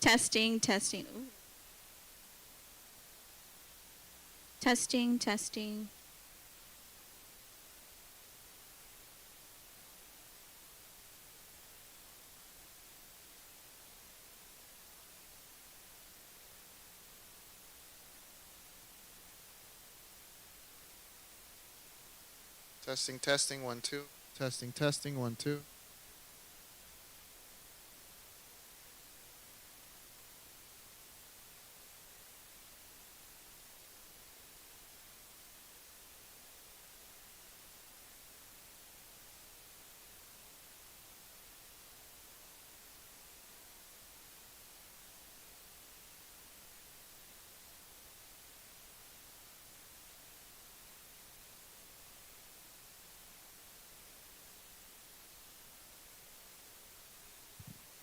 Testing, testing. Ooh. Testing, testing. Testing, testing, 1, 2. Testing, testing, 1, 2.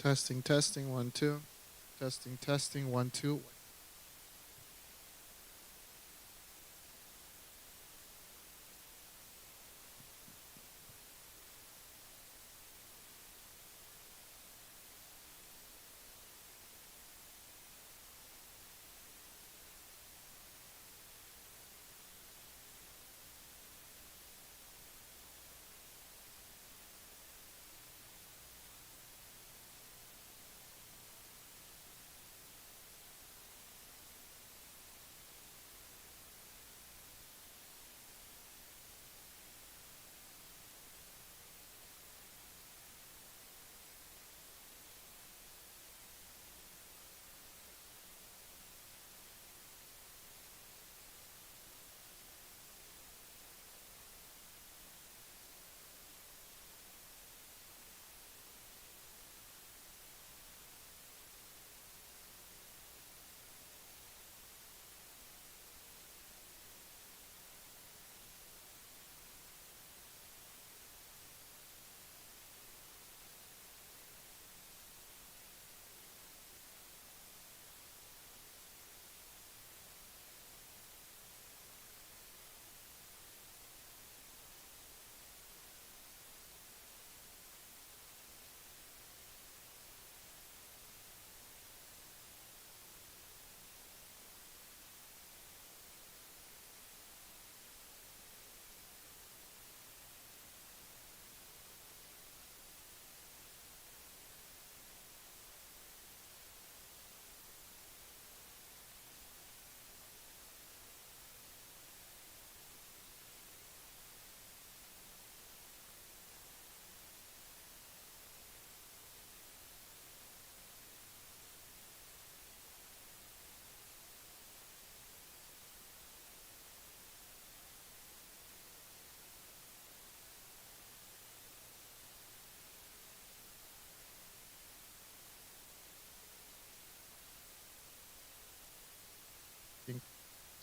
Testing, testing, 1, 2. Testing, testing, 1, 2.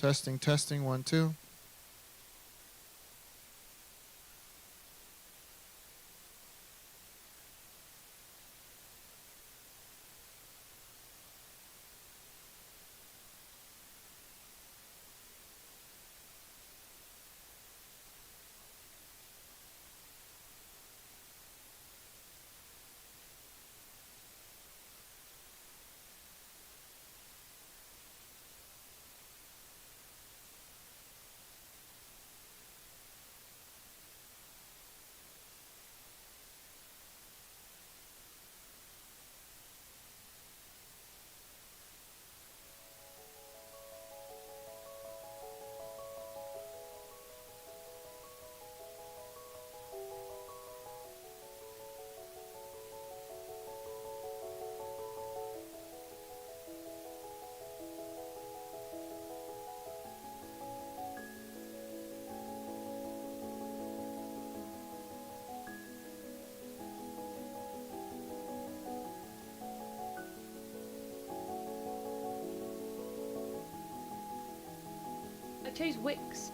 Testing, testing, 1, 2. I chose Wix.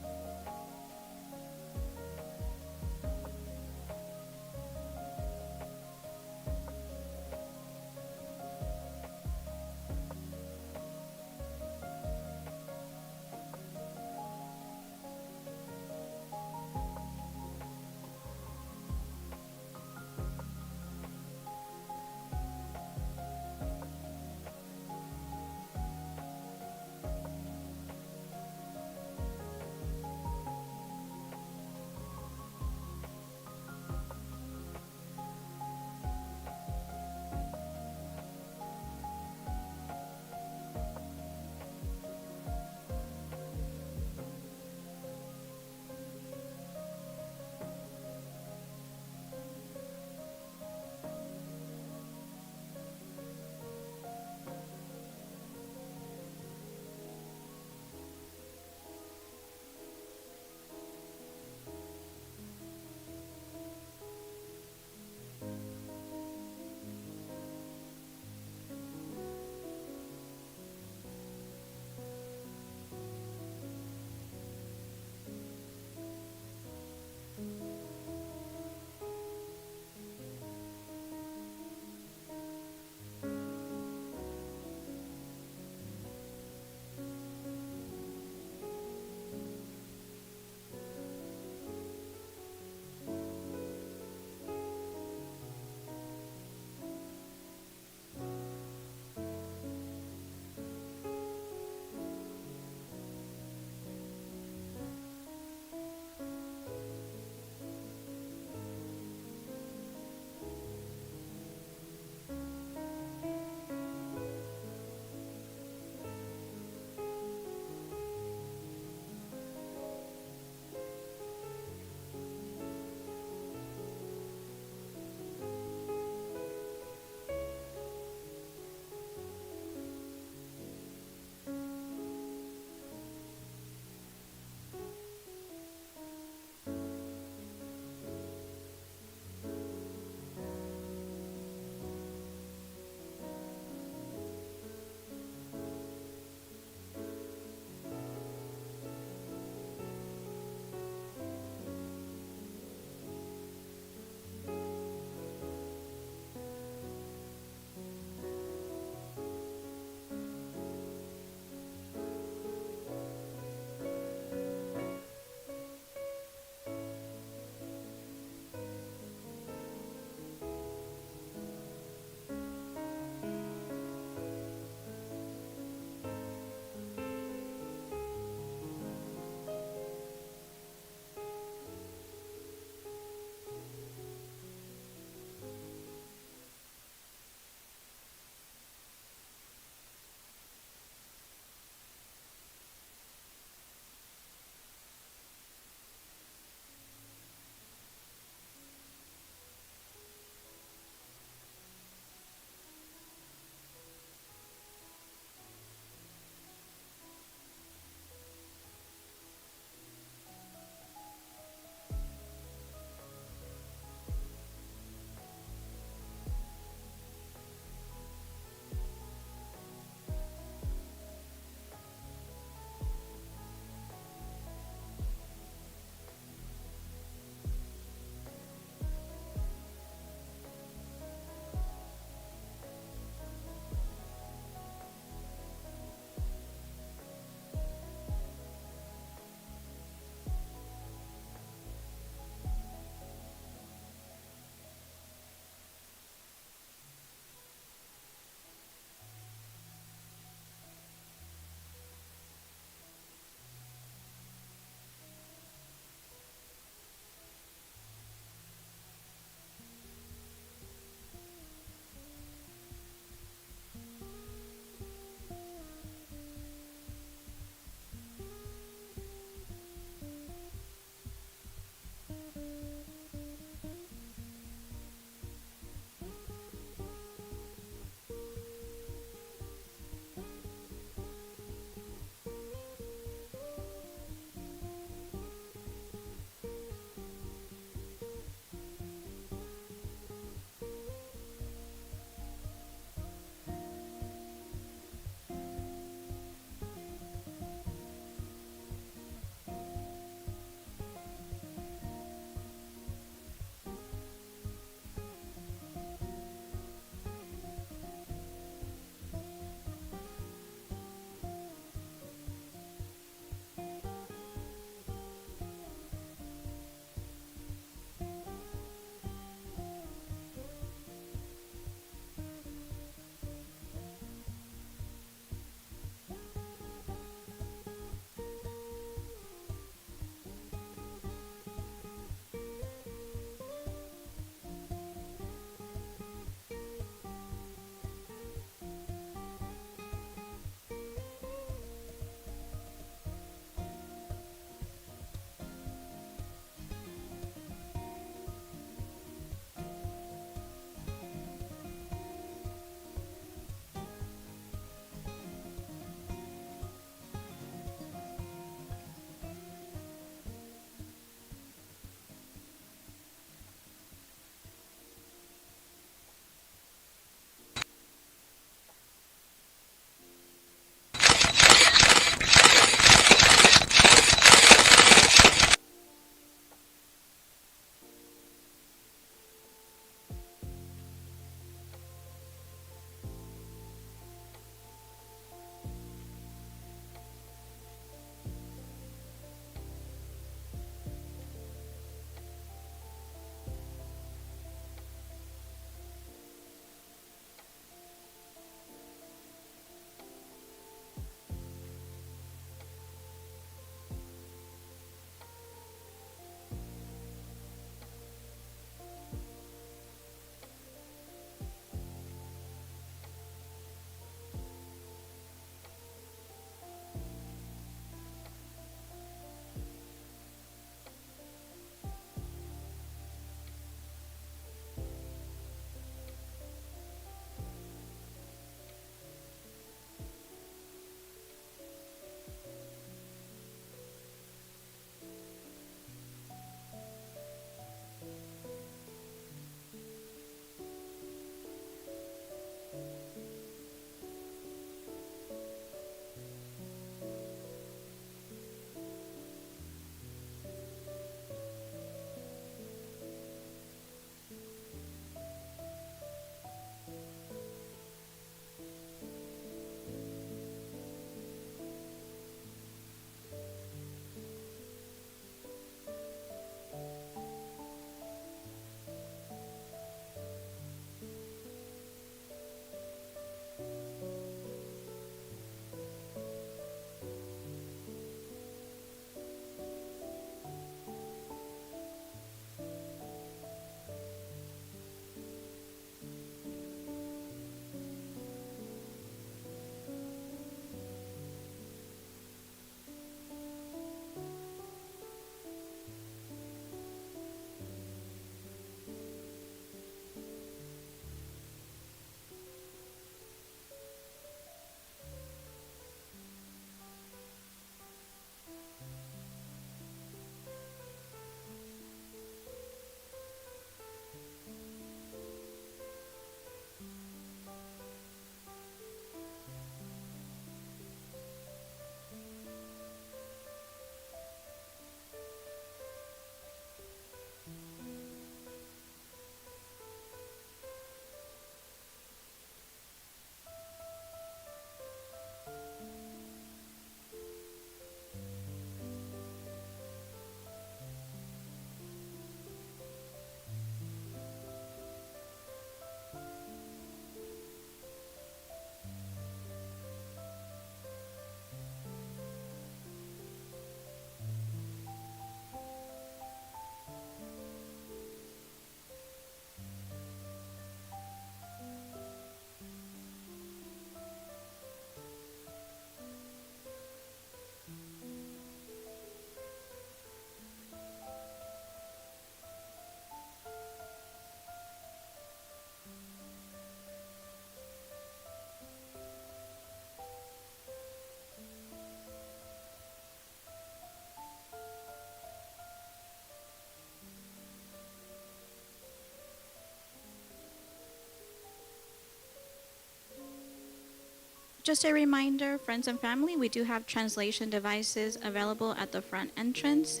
Just a reminder, friends and family, we do have translation devices available at the front entrance.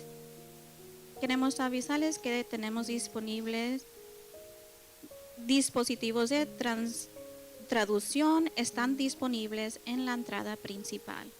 Queremos avisarles que tenemos disponibles dispositivos de traducción, están disponibles en la entrada principal.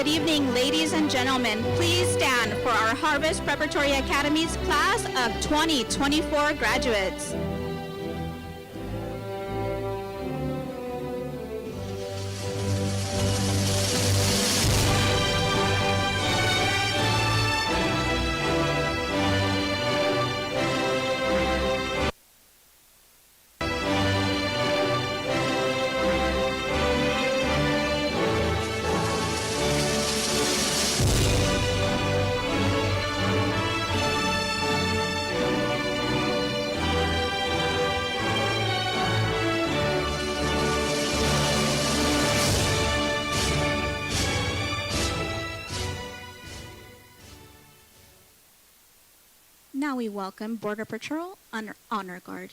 Good evening, ladies and gentlemen. Please stand for our Harvest Preparatory Academy's class of 2024 graduates. Now we welcome Border Patrol Honor Guard.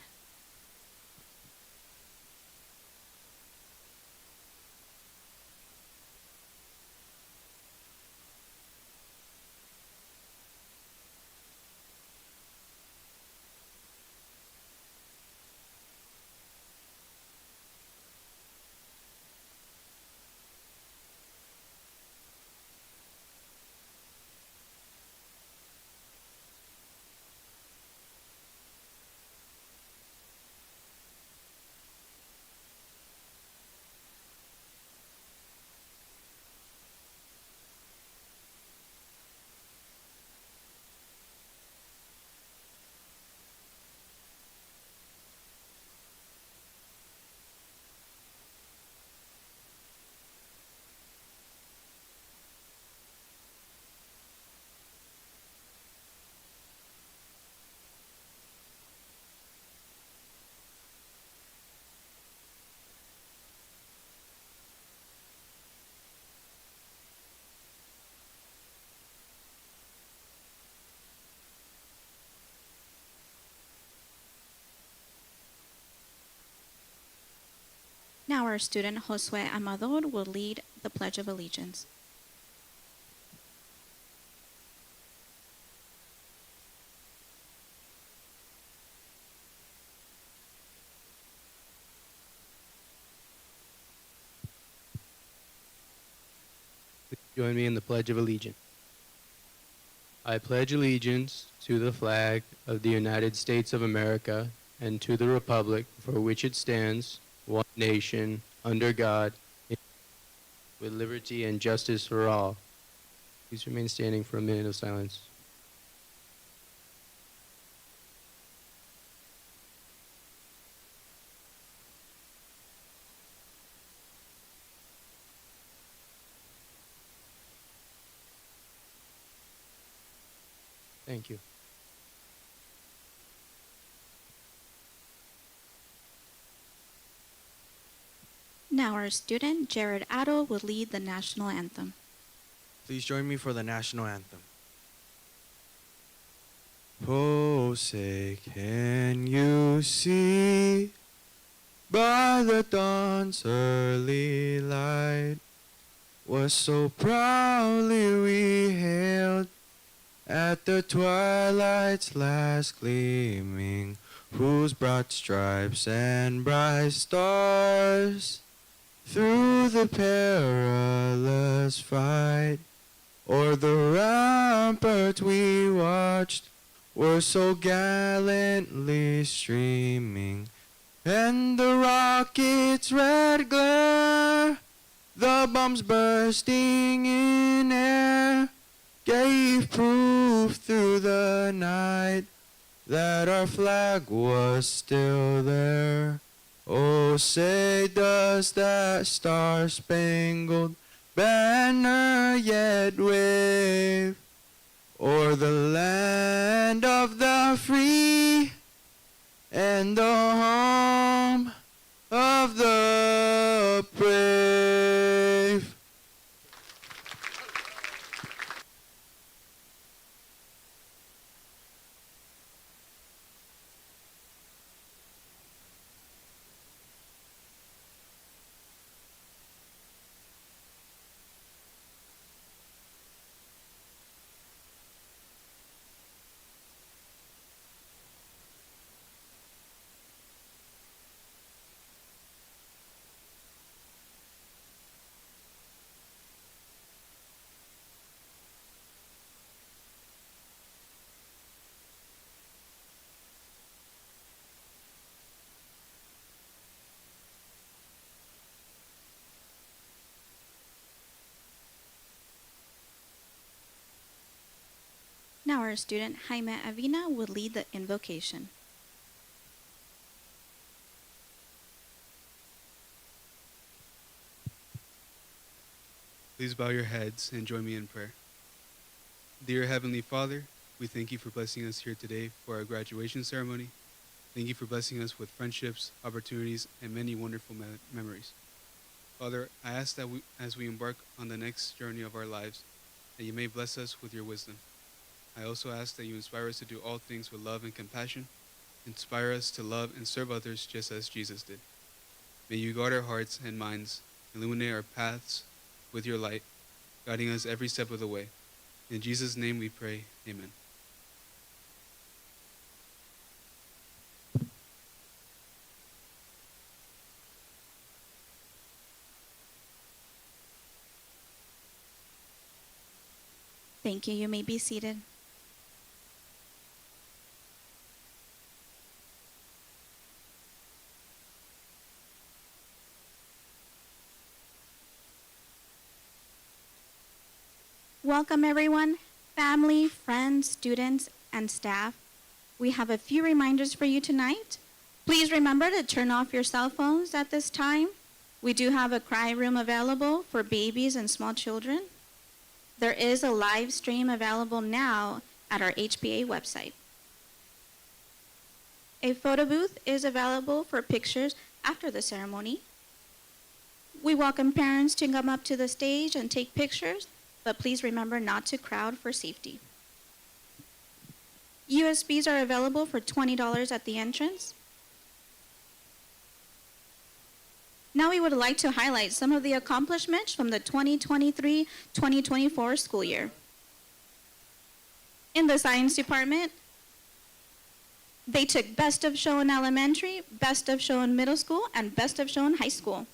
Now our student Josue Amador will lead the Pledge of Allegiance. Please join me in the Pledge of Allegiance. I pledge allegiance to the flag of the United States of America and to the republic for which it stands, one nation, under God, with liberty and justice for all. Please remain standing for a minute of silence. Thank you. Now our student Jared Addo will lead the national anthem. Please join me for the national anthem. Oh, say, can you see by the dawn's early light was so proudly we hailed at the twilight's last gleaming, whose broad stripes and bright stars through the perilous fight o'er the rampart we watched were so gallantly streaming, and the rocket's red glare, the bombs bursting in air, gave proof through the night that our flag was still there. Oh, say, does that star-spangled banner yet wave o'er the land of the free and the home of the brave? Now our student Jaime Avina will lead the invocation. Please bow your heads and join me in prayer. Dear Heavenly Father, we thank you for blessing us here today for our graduation ceremony. Thank you for blessing us with friendships, opportunities, and many wonderful memories. Father, I ask that as we embark on the next journey of our lives, that you may bless us with your wisdom. I also ask that you inspire us to do all things with love and compassion. Inspire us to love and serve others just as Jesus did. May you guard our hearts and minds, illuminate our paths with your light, guiding us every step of the way. In Jesus' name we pray, amen. Thank you. You may be seated. Welcome everyone, family, friends, students, and staff. We have a few reminders for you tonight. Please remember to turn off your cell phones at this time. We do have a cry room available for babies and small children. There is a live stream available now at our HPA website. A photo booth is available for pictures after the ceremony. We welcome parents to come up to the stage and take pictures, but please remember not to crowd for safety. USBs are available for $20 at the entrance. Now we would like to highlight some of the accomplishments from the 2023-2024 school year. In the science department, they took Best of Show in elementary, Best of Show in middle school, and Best of Show in high school.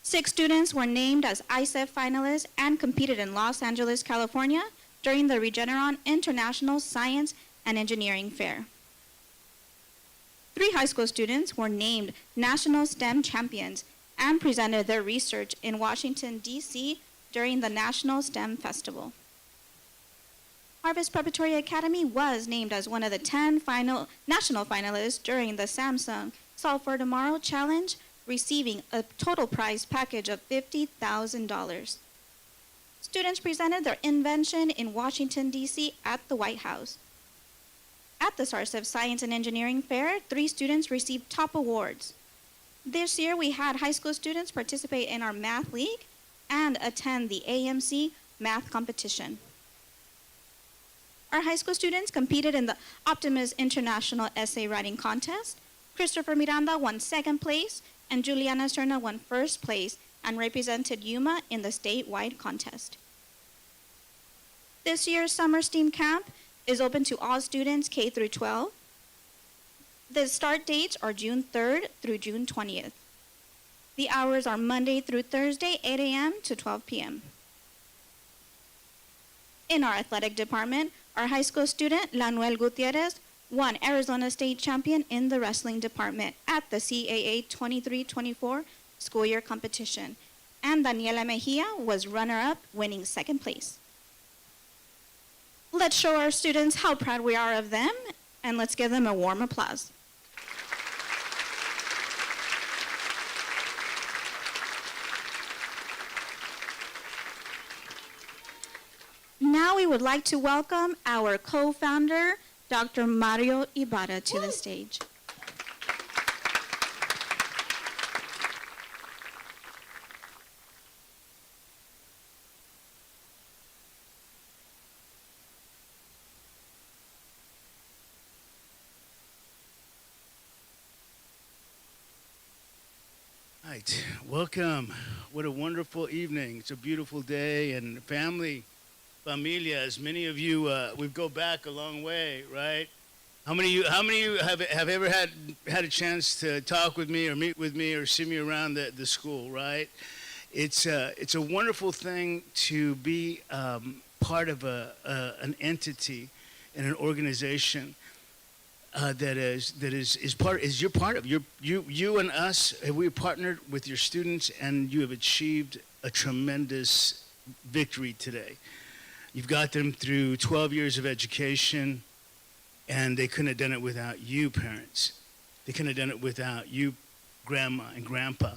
6 students were named as ISEF finalists and competed in Los Angeles, California during the Regeneron International Science and Engineering Fair. 3 high school students were named National STEM Champions and presented their research in Washington, D.C. during the National STEM Festival. Harvest Preparatory Academy was named as one of the 10 national finalists during the Samsung Solve for Tomorrow Challenge, receiving a total prize package of $50,000. Students presented their invention in Washington, D.C. at the White House. At the SARSEF Science and Engineering Fair, 3 students received top awards. This year, we had high school students participate in our math league and attend the AMC math competition. Our high school students competed in the Optimus International Essay Writing Contest. Christopher Miranda won 2nd place, and Juliana Serna won 1st place and represented Yuma in the statewide contest. This year's Summer STEAM Camp is open to all students K through 12. The start dates are June 3rd through June 20th. The hours are Monday through Thursday, 8 a.m. to 12 p.m. In our athletic department, our high school student, Lanuel Gutierrez, won Arizona State Champion in the wrestling department at the CAA 23-24 school year competition, and Daniela Mejia was runner-up, winning 2nd place. Let's show our students how proud we are of them, and let's give them a warm applause. Now we would like to welcome our co-founder, Dr. Mario Ibarra, to the stage. Right, welcome. What a wonderful evening. It's a beautiful day, and family, familia, as many of you, we go back a long way, right? How many of you have ever had a chance to talk with me or meet with me or see me around the school, right? It's a wonderful thing to be part of an entity and an organization you're part of. You and us, we partnered with your students, and you have achieved a tremendous victory today. You've got them through 12 years of education, and they couldn't have done it without you, parents. They couldn't have done it without you, grandma and grandpa.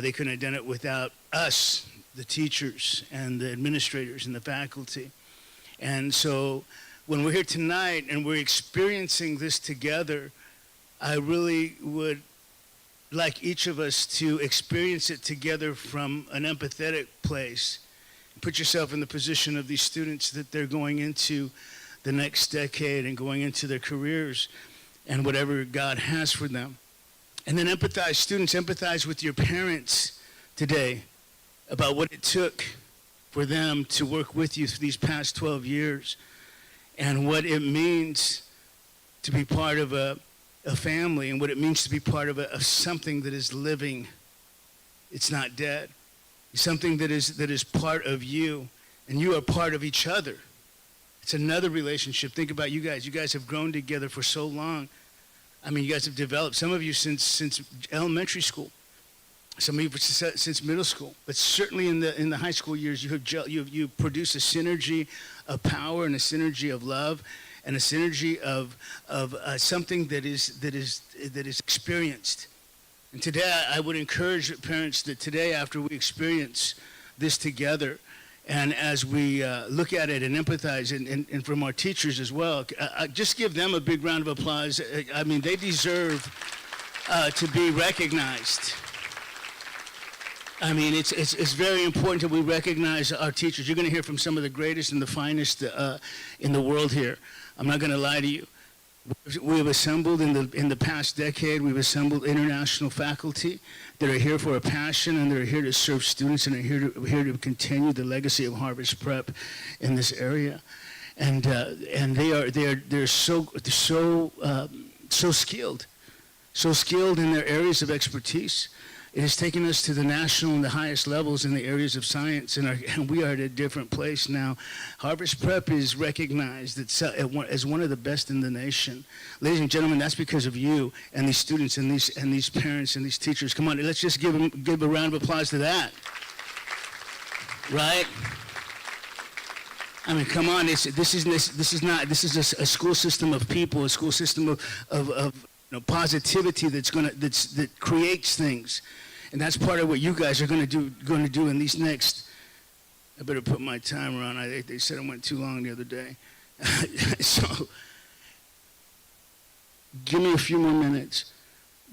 They couldn't have done it without us, the teachers and the administrators and the faculty. And so when we're here tonight and we're experiencing this together, I really would like each of us to experience it together from an empathetic place. Put yourself in the position of these students that they're going into the next decade and going into their careers and whatever God has for them. And then empathize, students, empathize with your parents today about what it took for them to work with you these past 12 years and what it means to be part of a family and what it means to be part of something that is living. It's not dead. It's something that is part of you, and you are part of each other. It's another relationship. Think about you guys. You guys have grown together for so long. I mean, you guys have developed, some of you since elementary school, some of you since middle school, but certainly in the high school years, you produce a synergy of power and a synergy of love and a synergy of something that is experienced. And today, I would encourage parents that today, after we experience this together, and as we look at it and empathize, and from our teachers as well, just give them a big round of applause. I mean, they deserve to be recognized. I mean, it's very important that we recognize our teachers. You're going to hear from some of the greatest and the finest in the world here. I'm not going to lie to you. We have assembled in the past decade, we've assembled international faculty that are here for a passion, and they're here to serve students, and are here to continue the legacy of Harvest Prep in this area. And they're so skilled in their areas of expertise. It has taken us to the national and the highest levels in the areas of science, and we are at a different place now. Harvest Prep is recognized as one of the best in the nation. Ladies and gentlemen, that's because of you and these students and these parents and these teachers. Come on, let's just give a round of applause to that. Right? I mean, come on, this is a school system of people, a school system of positivity that creates things, and that's part of what you guys are going to do in these next. I better put my timer on. They said I went too long the other day, so give me a few more minutes,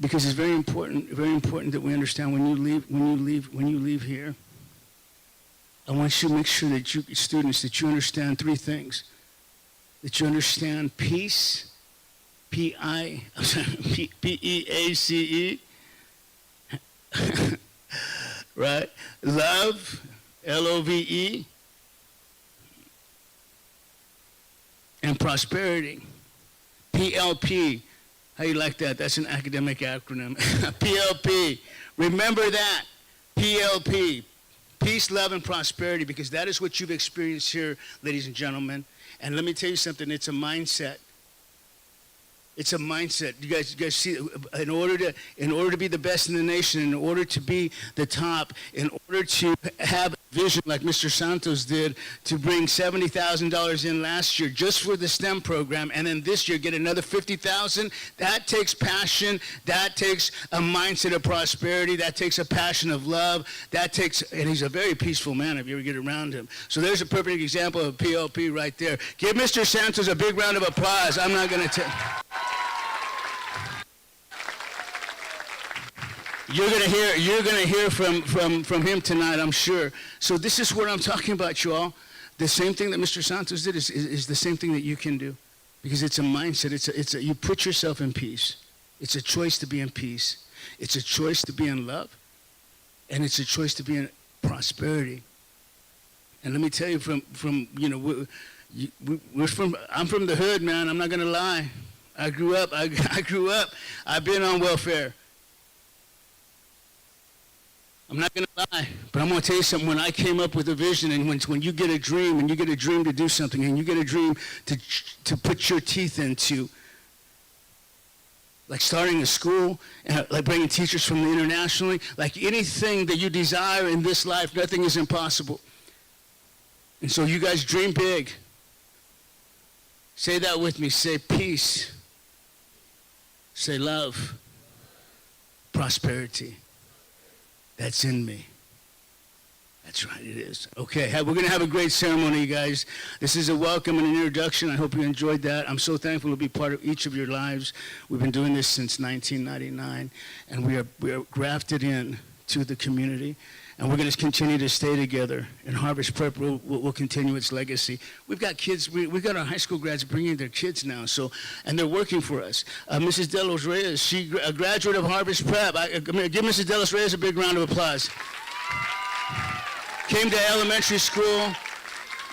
because it's very important that we understand when you leave here. I want you to make sure that you students that you understand three things. That you understand peace. P-E-A-C-E, right? Love, L-O-V-E, and prosperity, P-L-P. How you like that? That's an academic acronym. P-L-P. Remember that. P-L-P. Peace, love, and prosperity, because that is what you've experienced here, ladies and gentlemen. And let me tell you something. It's a mindset. It's a mindset. You guys see, in order to be the best in the nation, in order to be the top, in order to have a vision like Mr. Santos did, to bring $70,000 in last year just for the STEM program, and then this year get another $50,000, that takes passion, that takes a mindset of prosperity, that takes a passion of love, and he's a very peaceful man if you ever get around him. So there's a perfect example of PLP right there. Give Mr. Santos a big round of applause. I'm not going to tell. You're gonna hear from him tonight, I'm sure. So this is what I'm talking about, you all. The same thing that Mr. Santos did is the same thing that you can do, because it's a mindset. You put yourself in peace. It's a choice to be in peace. It's a choice to be in love, and it's a choice to be in prosperity. And let me tell you, I'm from the hood, man. I'm not gonna lie. I grew up. I've been on welfare. I'm not going to lie, but I'm going to tell you something. When I came up with a vision, and when you get a dream, and you get a dream to do something, and you get a dream to put your teeth into, like starting a school, like bringing teachers from internationally, like anything that you desire in this life, nothing is impossible. And so you guys dream big. Say that with me. Say peace. Say love. Prosperity. That's in me. That's right, it is. Okay, we're going to have a great ceremony, you guys. This is a welcome and an introduction. I hope you enjoyed that. I'm so thankful to be part of each of your lives. We've been doing this since 1999, and we are grafted in to the community, and we're going to continue to stay together. And Harvest Prep will continue its legacy. We've got kids. We've got our high school grads bringing their kids now, and they're working for us. Mrs. Delos Reyes, she a graduate of Harvest Prep. Give Mrs. Delos Reyes a big round of applause. Came to elementary school,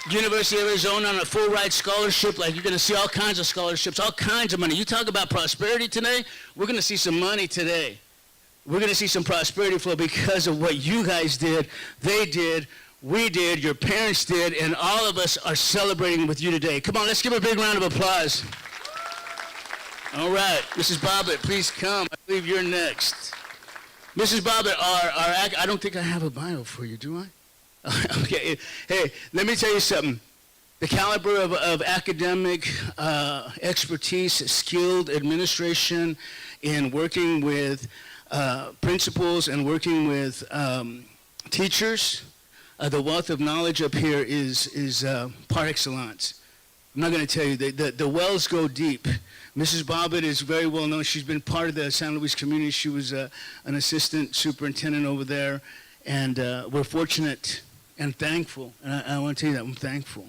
University of Arizona on a full ride scholarship. Like, you're going to see all kinds of scholarships, all kinds of money. You talk about prosperity today, we're going to see some money today. We're going to see some prosperity flow because of what you guys did, they did, we did, your parents did, and all of us are celebrating with you today. Come on, let's give a big round of applause. All right, Mrs. Bobbitt, please come. I believe you're next. Mrs. Bobbitt, I don't think I have a bio for you, do I? Okay, hey, let me tell you something. The caliber of academic expertise, skilled administration in working with principals and working with teachers, the wealth of knowledge up here is par excellence. I'm not going to tell you, the wells go deep. Mrs. Bobbitt is very well known. She's been part of the San Luis community. She was an assistant superintendent over there, and we're fortunate and thankful, and I want to tell you that I'm thankful.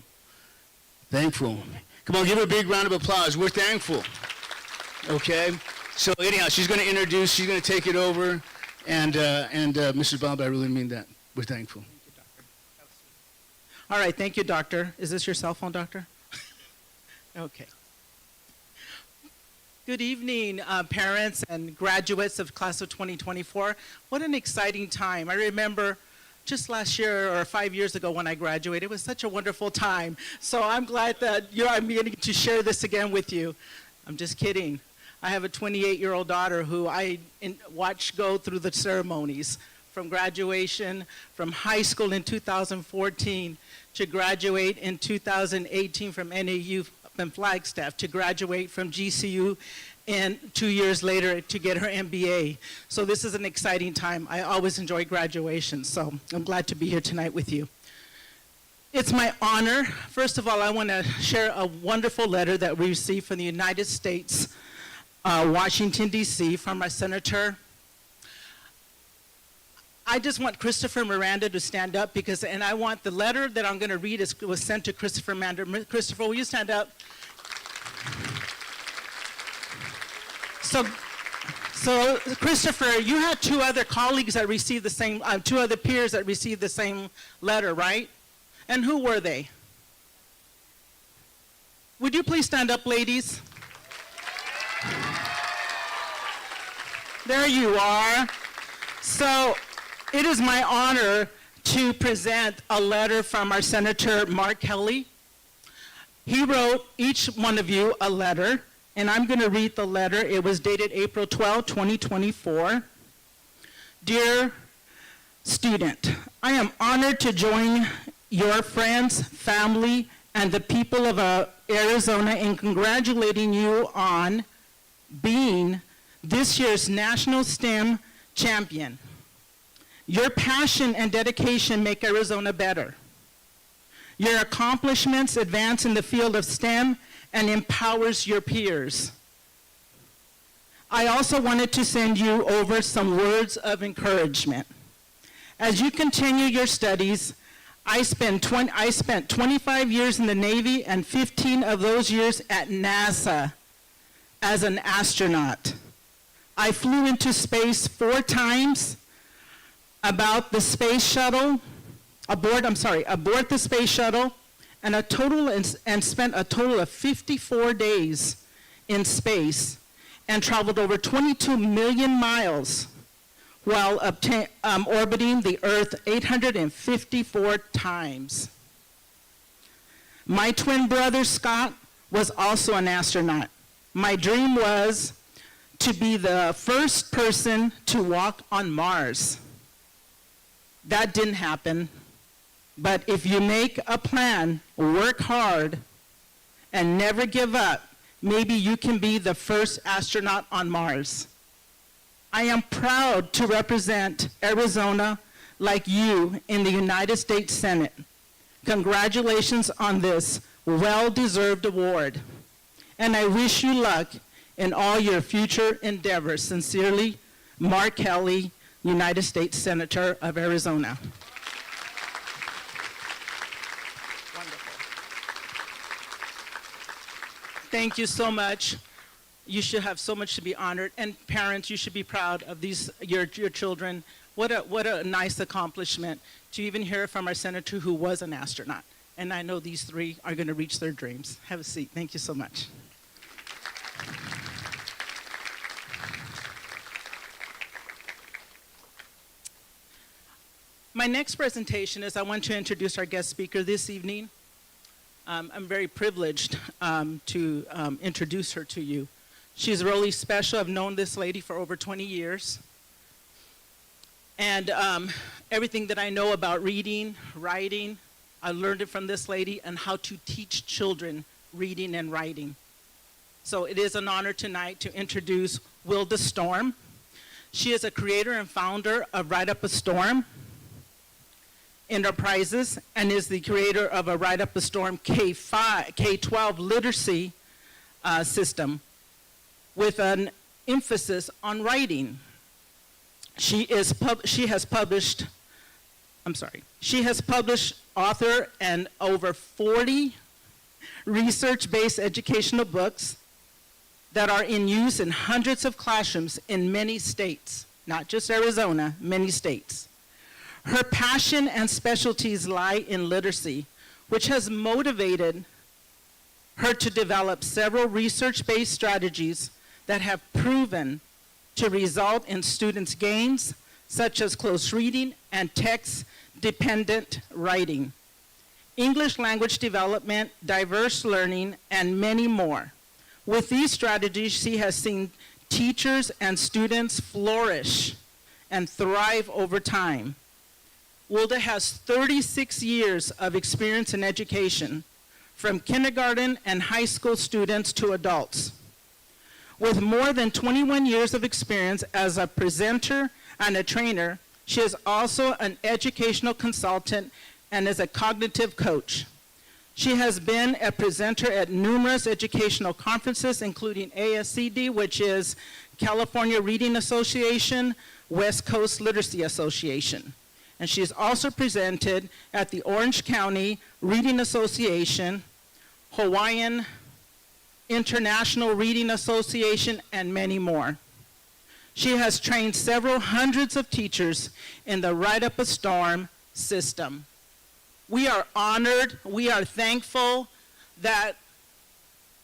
Thankful. Come on, give her a big round of applause. We're thankful. Okay? So anyhow, she's going to introduce, she's going to take it over, and Mrs. Bob, I really mean that. We're thankful. Thank you, Doctor. All right, thank you, Doctor. Is this your cell phone, Doctor? Okay. Good evening, parents and graduates of class of 2024. What an exciting time. I remember just last year or 5 years ago when I graduated. It was such a wonderful time. So I'm glad that I'm getting to share this again with you. I'm just kidding. I have a 28-year-old daughter who I watched go through the ceremonies from graduation from high school in 2014 to graduate in 2018 from NAU and Flagstaff, to graduate from GCU and 2 years later to get her MBA. So this is an exciting time. I always enjoy graduation, so I'm glad to be here tonight with you. It's my honor. First of all, I want to share a wonderful letter that we received from the United States, Washington, D.C., from our senator. I just want Christopher Miranda to stand up and I want the letter that I'm going to read was sent to Christopher Miranda. Christopher, will you stand up? So Christopher, you had two other colleagues that received the same, two other peers that received the same letter, right? And who were they? Would you please stand up, ladies? There you are. So it is my honor to present a letter from our Senator Mark Kelly. He wrote each one of you a letter, and I'm going to read the letter. It was dated April 12, 2024. Dear student, I am honored to join your friends, family, and the people of Arizona in congratulating you on being this year's National STEM Champion. Your passion and dedication make Arizona better. Your accomplishments advance in the field of STEM and empowers your peers. I also wanted to send you over some words of encouragement. As you continue your studies, I spent 25 years in the Navy and 15 of those years at NASA as an astronaut. I flew into space 4 times aboard the space shuttle, and spent a total of 54 days in space and traveled over 22 million miles while orbiting the Earth 854 times. My twin brother, Scott, was also an astronaut. My dream was to be the first person to walk on Mars. That didn't happen. But if you make a plan, work hard, and never give up, maybe you can be the first astronaut on Mars. I am proud to represent Arizona like you in the United States Senate. Congratulations on this well-deserved award. And I wish you luck in all your future endeavors. Sincerely, Mark Kelly, United States Senator of Arizona. Thank you so much. You should have so much to be honored. And parents, you should be proud of your children. What a nice accomplishment to even hear from our senator who was an astronaut. And I know these three are going to reach their dreams. Have a seat. Thank you so much. My next presentation is I want to introduce our guest speaker this evening. I'm very privileged to introduce her to you. She's really special. I've known this lady for over 20 years. And everything that I know about reading, writing, I learned it from this lady, and how to teach children reading and writing. So it is an honor tonight to introduce Wilda Storm. She is a creator and founder of Write Up a Storm Enterprises and is the creator of a Write Up a Storm K-12 literacy system with an emphasis on writing. She has published, author and over 40 research-based educational books that are in use in hundreds of classrooms in many states, not just Arizona, many states. Her passion and specialties lie in literacy, which has motivated her to develop several research-based strategies that have proven to result in students' gains, such as close reading and text-dependent writing, English language development, diverse learning, and many more. With these strategies, she has seen teachers and students flourish and thrive over time. Wilda has 36 years of experience in education, from kindergarten and high school students to adults. With more than 21 years of experience as a presenter and a trainer, she is also an educational consultant and is a cognitive coach. She has been a presenter at numerous educational conferences, including ASCD, which is California Reading Association, West Coast Literacy Association. And she's also presented at the Orange County Reading Association, Hawaiian International Reading Association, and many more. She has trained several hundreds of teachers in the Write Up a Storm system. We are honored, we are thankful that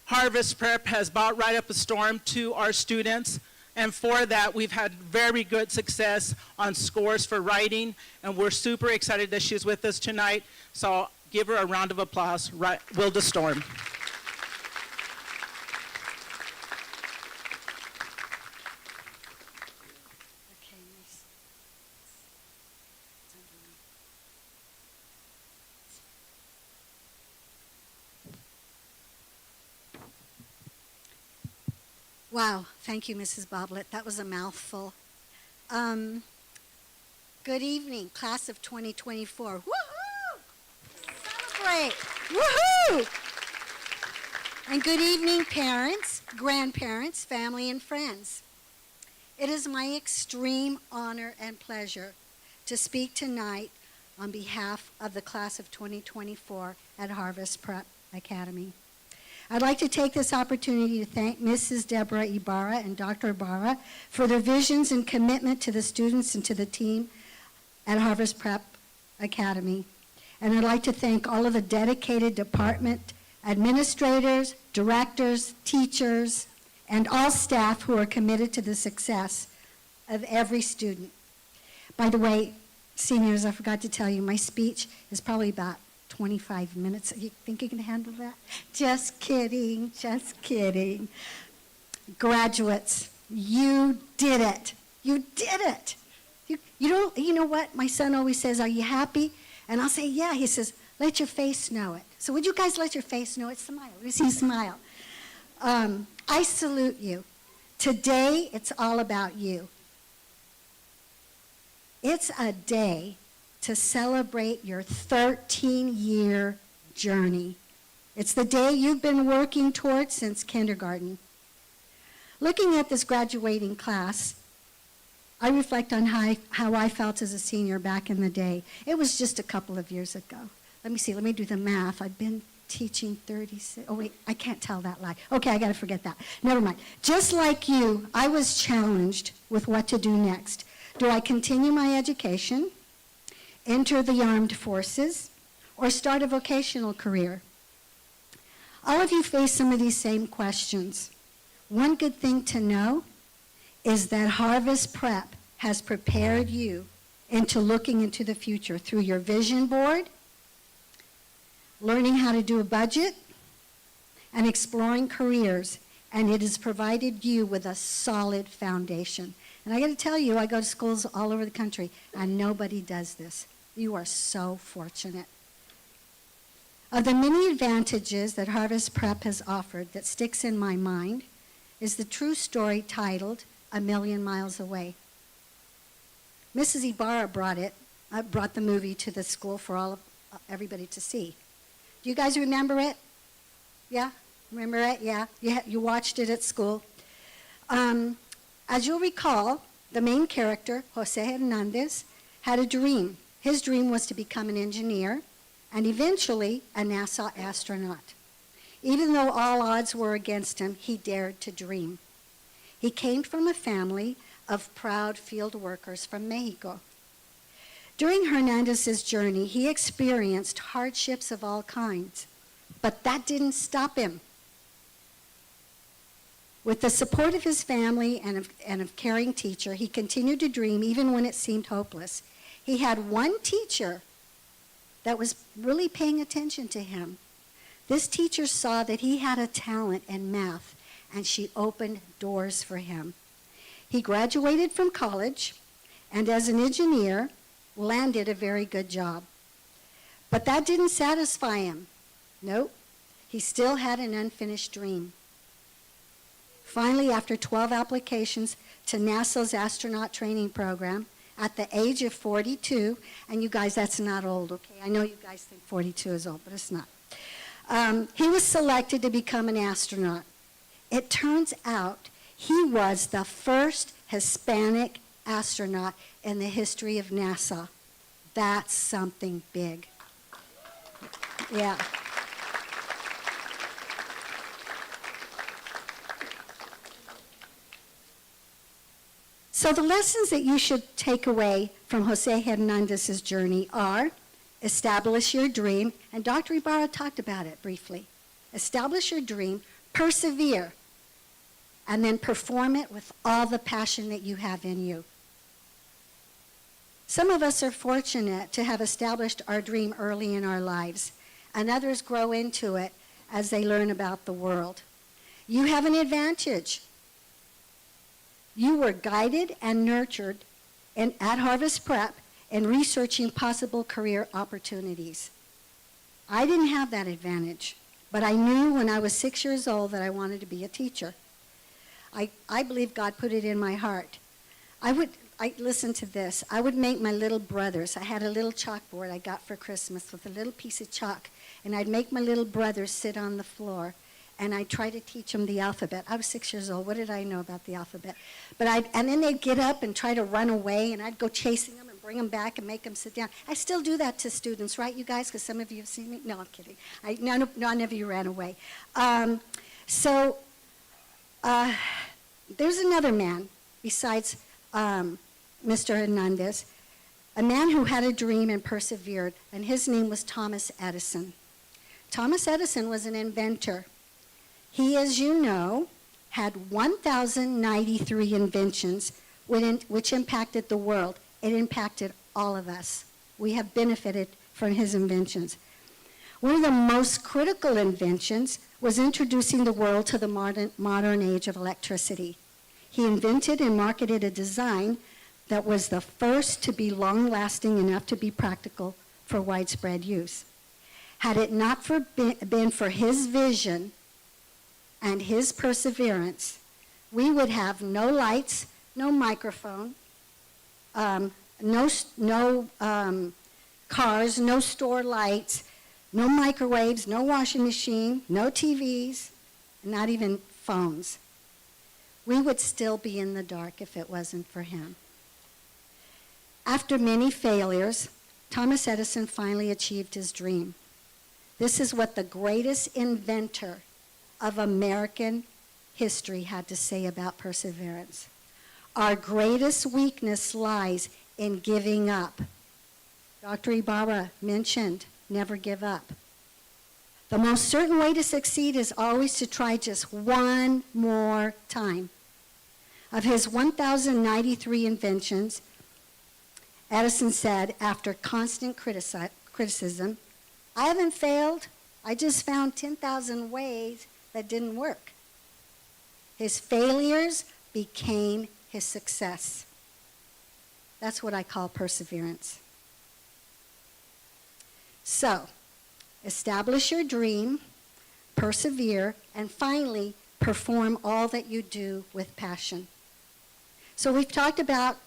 Harvest Prep has brought Write Up a Storm to our students, and for that we've had very good success on scores for writing, and we're super excited that she's with us tonight. So give her a round of applause, Wilda Storm. Wow, thank you, Mrs. Boblet. That was a mouthful. Good evening, class of 2024. Woohoo! Celebrate! Woohoo! And good evening, parents, grandparents, family, and friends. It is my extreme honor and pleasure to speak tonight on behalf of the class of 2024 at Harvest Prep Academy. I'd like to take this opportunity to thank Mrs. Deborah Ibarra and Dr. Ibarra for their visions and commitment to the students and to the team at Harvest Prep Academy. And I'd like to thank all of the dedicated department administrators, directors, teachers, and all staff who are committed to the success of every student. By the way, seniors, I forgot to tell you, my speech is probably about 25 minutes. You think you can handle that? Just kidding, just kidding. Graduates, you did it. You did it. You know what? My son always says, are you happy And I'll say, yeah. He says, let your face know it. So would you guys let your face know it? Smile. Let me see you smile. I salute you. Today, it's all about you. It's a day to celebrate your 13-year journey. It's the day you've been working towards since kindergarten. Looking at this graduating class, I reflect on how I felt as a senior back in the day. It was just a couple of years ago. Let me do the math. I've been teaching 36, oh wait, I can't tell that lie. Okay, I gotta forget that. Never mind. Just like you, I was challenged with what to do next. Do I continue my education, enter the armed forces, or start a vocational career? All of you face some of these same questions. One good thing to know is that Harvest Prep has prepared you into looking into the future through your vision board, learning how to do a budget, and exploring careers, and it has provided you with a solid foundation. And I got to tell you, I go to schools all over the country, and nobody does this. You are so fortunate. Of the many advantages that Harvest Prep has offered that sticks in my mind is the true story titled A Million Miles Away. Mrs. Ibarra brought the movie to the school for everybody to see. Do you guys remember it? Yeah? Remember it? Yeah? You watched it at school. As you'll recall, the main character, Jose Hernandez, had a dream. His dream was to become an engineer and eventually a NASA astronaut. Even though all odds were against him, he dared to dream. He came from a family of proud field workers from Mexico. During Hernandez's journey, he experienced hardships of all kinds, but that didn't stop him. With the support of his family and of caring teacher, he continued to dream even when it seemed hopeless. He had one teacher that was really paying attention to him. This teacher saw that he had a talent in math, and she opened doors for him. He graduated from college, and as an engineer, landed a very good job. But that didn't satisfy him. Nope, he still had an unfinished dream. Finally, after 12 applications to NASA's astronaut training program, at the age of 42, and you guys, that's not old, okay? I know you guys think 42 is old, but it's not. He was selected to become an astronaut. It turns out he was the first Hispanic astronaut in the history of NASA. That's something big. Yeah. So the lessons that you should take away from Jose Hernandez's journey are: establish your dream, and Dr. Ibarra talked about it briefly. Establish your dream, persevere, and then perform it with all the passion that you have in you. Some of us are fortunate to have established our dream early in our lives, and others grow into it as they learn about the world. You have an advantage. You were guided and nurtured at Harvest Prep in researching possible career opportunities. I didn't have that advantage, but I knew when I was 6 years old that I wanted to be a teacher. I believe God put it in my heart. Listen to this. I would make my little brothers. I had a little chalkboard I got for Christmas with a little piece of chalk, and I'd make my little brothers sit on the floor, and I'd try to teach them the alphabet. I was 6 years old. What did I know about the alphabet? And then they'd get up and try to run away, and I'd go chasing them and bring them back and make them sit down. I still do that to students, right, you guys? Because some of you have seen me. No, I'm kidding. None of you ran away. There's another man besides Mr. Hernandez, a man who had a dream and persevered, and his name was Thomas Edison. Thomas Edison was an inventor. He, as you know, had 1,093 inventions which impacted the world. It impacted all of us. We have benefited from his inventions. One of the most critical inventions was introducing the world to the modern age of electricity. He invented and marketed a design that was the first to be long-lasting enough to be practical for widespread use. Had it not been for his vision and his perseverance, we would have no lights, no microphone, no cars, no store lights, no microwaves, no washing machine, no TVs, not even phones. We would still be in the dark if it wasn't for him. After many failures, Thomas Edison finally achieved his dream. This is what the greatest inventor of American history had to say about perseverance. Our greatest weakness lies in giving up. Dr. Ibarra mentioned, never give up. The most certain way to succeed is always to try just one more time. Of his 1,093 inventions, Edison said, after constant criticism, I haven't failed. I just found 10,000 ways that didn't work. His failures became his success. That's what I call perseverance. So, establish your dream, persevere, and finally, perform all that you do with passion. So we've talked about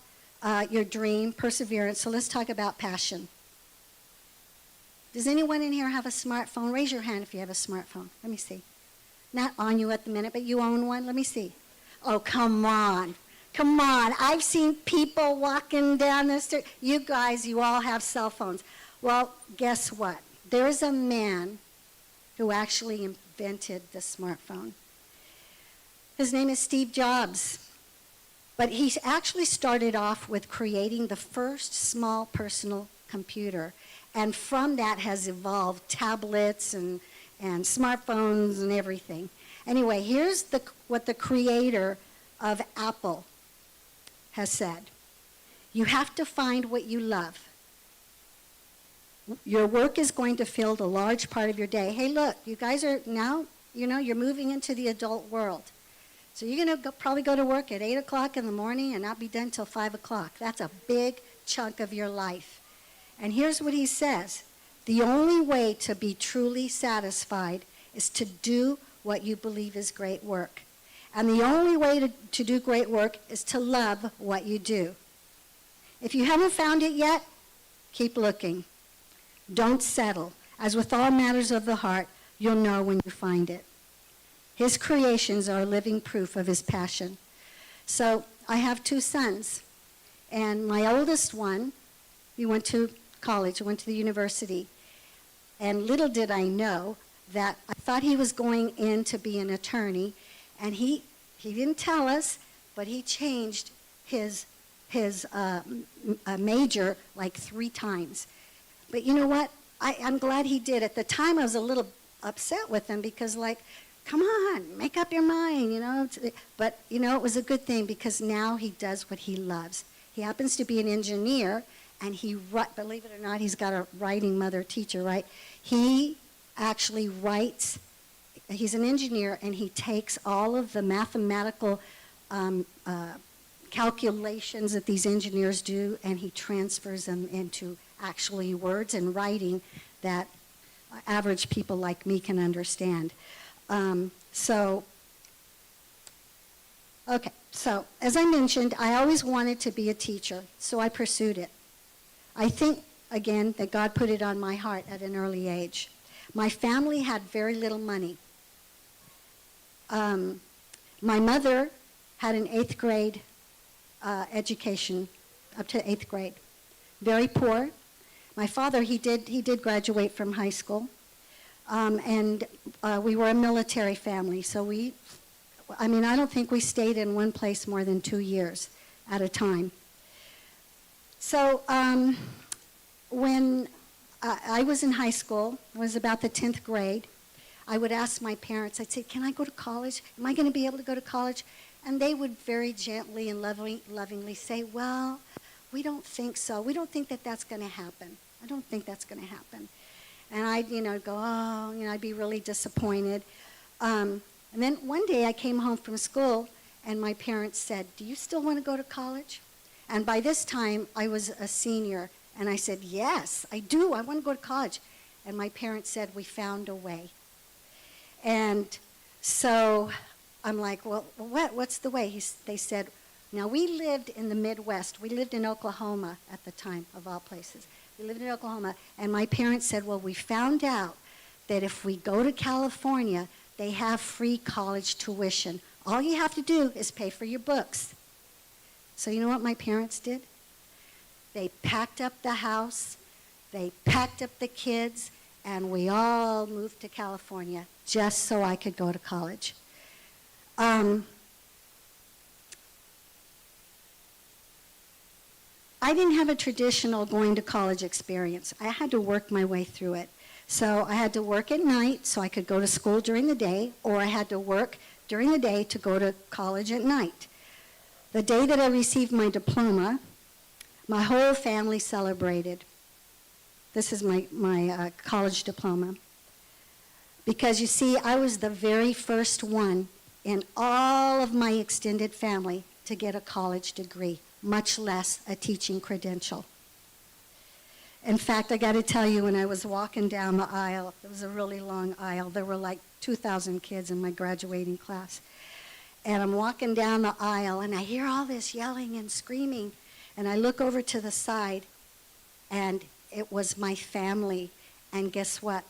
your dream, perseverance, so let's talk about passion. Does anyone in here have a smartphone? Raise your hand if you have a smartphone. Let me see. Not on you at the minute, but you own one? Let me see. Oh, come on. Come on. I've seen people walking down the street. You guys, you all have cell phones. Well, guess what? There's a man who actually invented the smartphone. His name is Steve Jobs. But he actually started off with creating the first small personal computer. And from that has evolved tablets and smartphones and everything. Anyway, here's what the creator of Apple has said. You have to find what you love. Your work is going to fill a large part of your day. Hey, look, you guys are now, you're moving into the adult world. So you're going to probably go to work at 8 o'clock in the morning and not be done till 5 o'clock. That's a big chunk of your life. And here's what he says. The only way to be truly satisfied is to do what you believe is great work. And the only way to do great work is to love what you do. If you haven't found it yet, keep looking. Don't settle. As with all matters of the heart, you'll know when you find it. His creations are living proof of his passion. So I have 2 sons. And my oldest one, he went to college, went to the university. And little did I know that I thought he was going in to be an attorney. And he didn't tell us, but he changed his major like 3 times. But you know what? I'm glad he did. At the time, I was a little upset with him because, like, come on, make up your mind, But, it was a good thing because now he does what he loves. He happens to be an engineer, and believe it or not, he's got a writing mother teacher, right? He actually writes, he's an engineer, and he takes all of the mathematical calculations that these engineers do, and he transfers them into actually words and writing that average people like me can understand. So as I mentioned, I always wanted to be a teacher, so I pursued it. I think, again, that God put it on my heart at an early age. My family had very little money. My mother had an 8th grade education, up to 8th grade. Very poor. My father, he did graduate from high school. And we were a military family, so I don't think we stayed in one place more than 2 years at a time. So when I was in high school, I was about the 10th grade, I would ask my parents, I'd say, can I go to college? Am I going to be able to go to college? And they would very gently and lovingly say, well, we don't think so. We don't think that that's going to happen. I don't think that's going to happen. And I'd, go, oh, I'd be really disappointed. And then one day I came home from school, and my parents said, do you still want to go to college? And by this time, I was a senior And I said, yes, I do. I want to go to college. And my parents said, we found a way. And so I'm like, well, what's the way? They said, now we lived in the Midwest. We lived in Oklahoma at the time, of all places. We lived in Oklahoma. And my parents said, well, we found out that if we go to California, they have free college tuition. All you have to do is pay for your books. So you know what my parents did? They packed up the house, they packed up the kids, and we all moved to California just so I could go to college. I didn't have a traditional going to college experience. I had to work my way through it. So I had to work at night so I could go to school during the day, or I had to work during the day to go to college at night. The day that I received my diploma, my whole family celebrated. This is my college diploma. Because you see, I was the very first one in all of my extended family to get a college degree, much less a teaching credential. In fact, I got to tell you, when I was walking down the aisle, it was a really long aisle. There were like 2,000 kids in my graduating class. And I'm walking down the aisle, and I hear all this yelling and screaming. And I look over to the side, and it was my family. And guess what?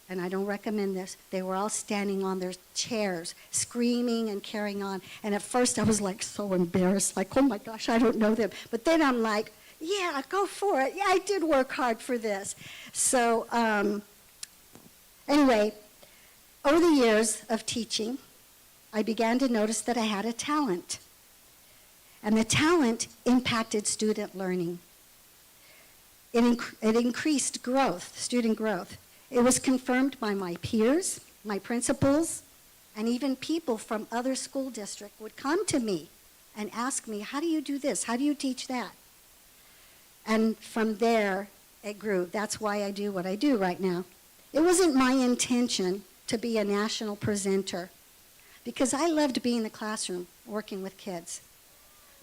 And I don't recommend this, they were all standing on their chairs, screaming and carrying on. And at first I was like so embarrassed, like, oh my gosh, I don't know them. But then I'm like, yeah, go for it. Yeah, I did work hard for this. So anyway, over the years of teaching, I began to notice that I had a talent. And the talent impacted student learning. It increased growth, student growth. It was confirmed by my peers, my principals, and even people from other school districts would come to me and ask me, how do you do this? How do you teach that? And from there, it grew. That's why I do what I do right now. It wasn't my intention to be a national presenter because I loved being in the classroom, working with kids.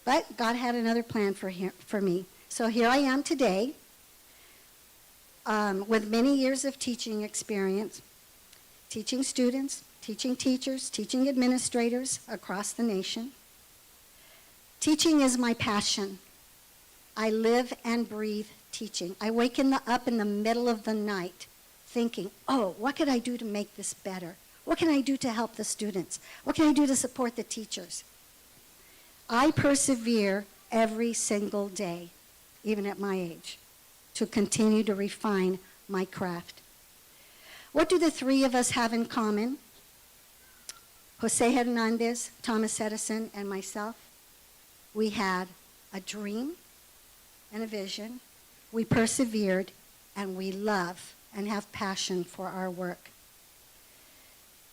But God had another plan for me. So here I am today with many years of teaching experience, teaching students, teaching teachers, teaching administrators across the nation. Teaching is my passion. I live and breathe teaching. I wake up in the middle of the night thinking, oh, what could I do to make this better? What can I do to help the students? What can I do to support the teachers? I persevere every single day, even at my age, to continue to refine my craft. What do the three of us have in common? Jose Hernandez, Thomas Edison, and myself. We had a dream and a vision. We persevered, and we love and have passion for our work.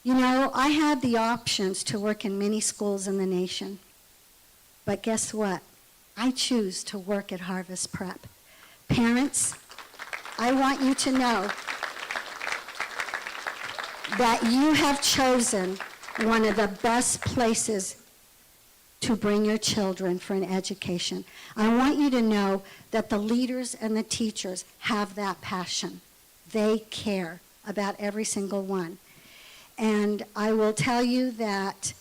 You know, I had the options to work in many schools in the nation. But guess what? I choose to work at Harvest Prep. Parents, I want you to know that you have chosen one of the best places to bring your children for an education. I want you to know that the leaders and the teachers have that passion. They care about every single one. And I will tell you that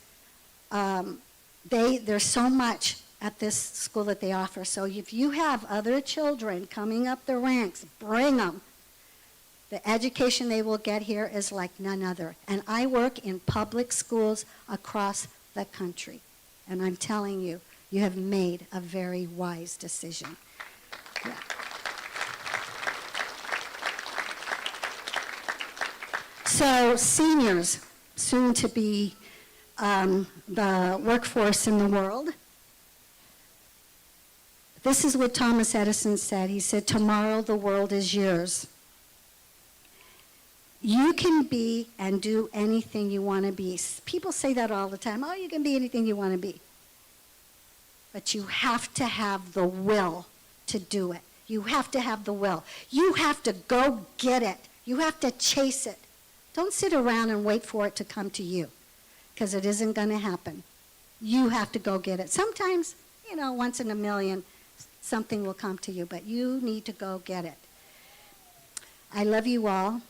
there's so much at this school that they offer. So if you have other children coming up the ranks, bring them. The education they will get here is like none other. And I work in public schools across the country. And I'm telling you, you have made a very wise decision. Yeah. So seniors, soon to be the workforce in the world. This is what Thomas Edison said. He said, tomorrow the world is yours. You can be and do anything you want to be. People say that all the time. Oh, you can be anything you want to be. But you have to have the will to do it. You have to have the will. You have to go get it. You have to chase it. Don't sit around and wait for it to come to you, because it isn't going to happen. You have to go get it. Sometimes, once in a million, something will come to you, but you need to go get it. I love you all,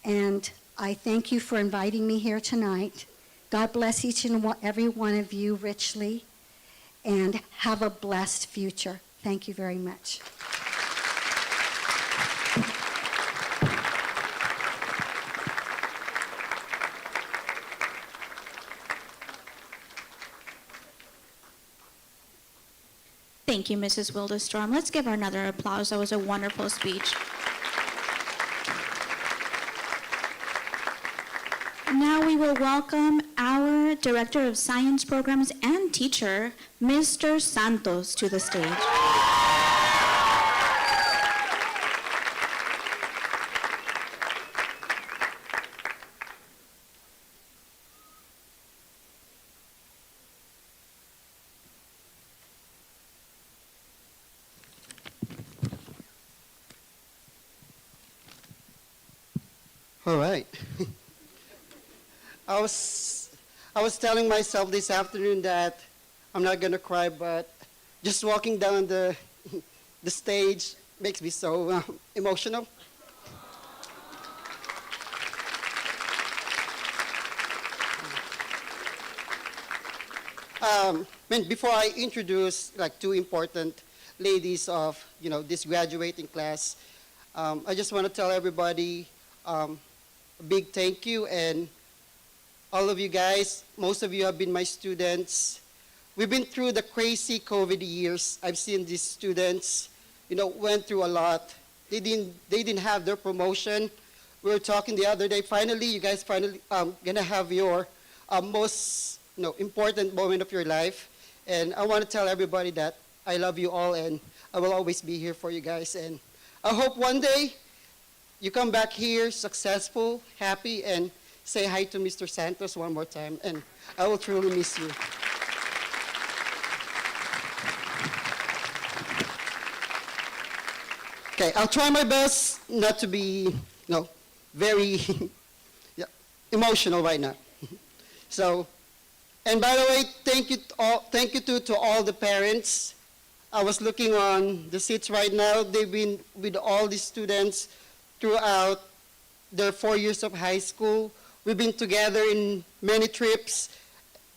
and I thank you for inviting me here tonight. God bless each and every one of you richly, and have a blessed future. Thank you very much. Thank you, Mrs. Wildestrom. Let's give her another applause. That was a wonderful speech. Now we will welcome our Director of Science Programs and teacher, Mr. Santos, to the stage. All right. I was telling myself this afternoon that I'm not gonna cry, but just walking down the stage makes me so emotional. Before I introduce like two important ladies of this graduating class, I just want to tell everybody a big thank you, and all of you guys, most of you have been my students. We've been through the crazy COVID years. I've seen these students, went through a lot. They didn't have their promotion. We were talking the other day, finally, you guys gonna have your most important moment of your life. And I want to tell everybody that I love you all, and I will always be here for you guys. And I hope one day you come back here successful, happy, and say hi to Mr. Santos one more time, and I will truly miss you. Okay, I'll try my best not to be, very emotional right now. So, and by the way, thank you to all the parents. I was looking on the seats right now. They've been with all the students throughout their 4 years of high school. We've been together in many trips.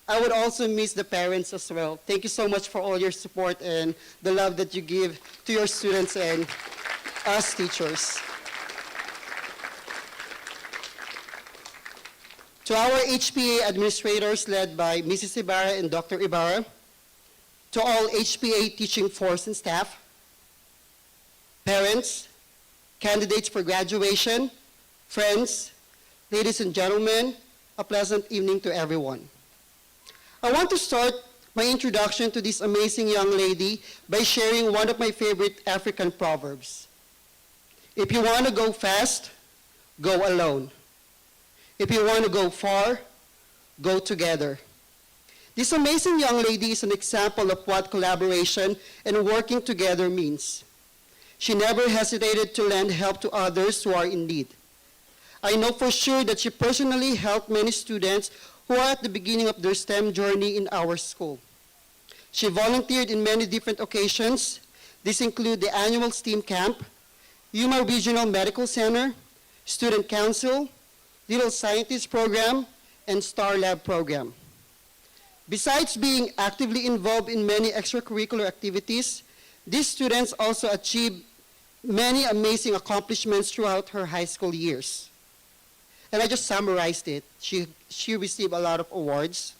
I would also miss the parents as well. Thank you so much for all your support and the love that you give to your students and us teachers. To our HPA administrators led by Mrs. Ibarra and Dr. Ibarra, to all HPA teaching force and staff, parents, candidates for graduation, friends, ladies and gentlemen, a pleasant evening to everyone. I want to start my introduction to this amazing young lady by sharing one of my favorite African proverbs. If you want to go fast, go alone. If you want to go far, go together. This amazing young lady is an example of what collaboration and working together means. She never hesitated to lend help to others who are in need. I know for sure that she personally helped many students who are at the beginning of their STEM journey in our school. She volunteered in many different occasions. These include the annual STEAM camp, Yuma Regional Medical Center, Student Council, Little Scientist Program, and Star Lab Program. Besides being actively involved in many extracurricular activities, these students also achieved many amazing accomplishments throughout her high school years. And I just summarized it. She received a lot of awards.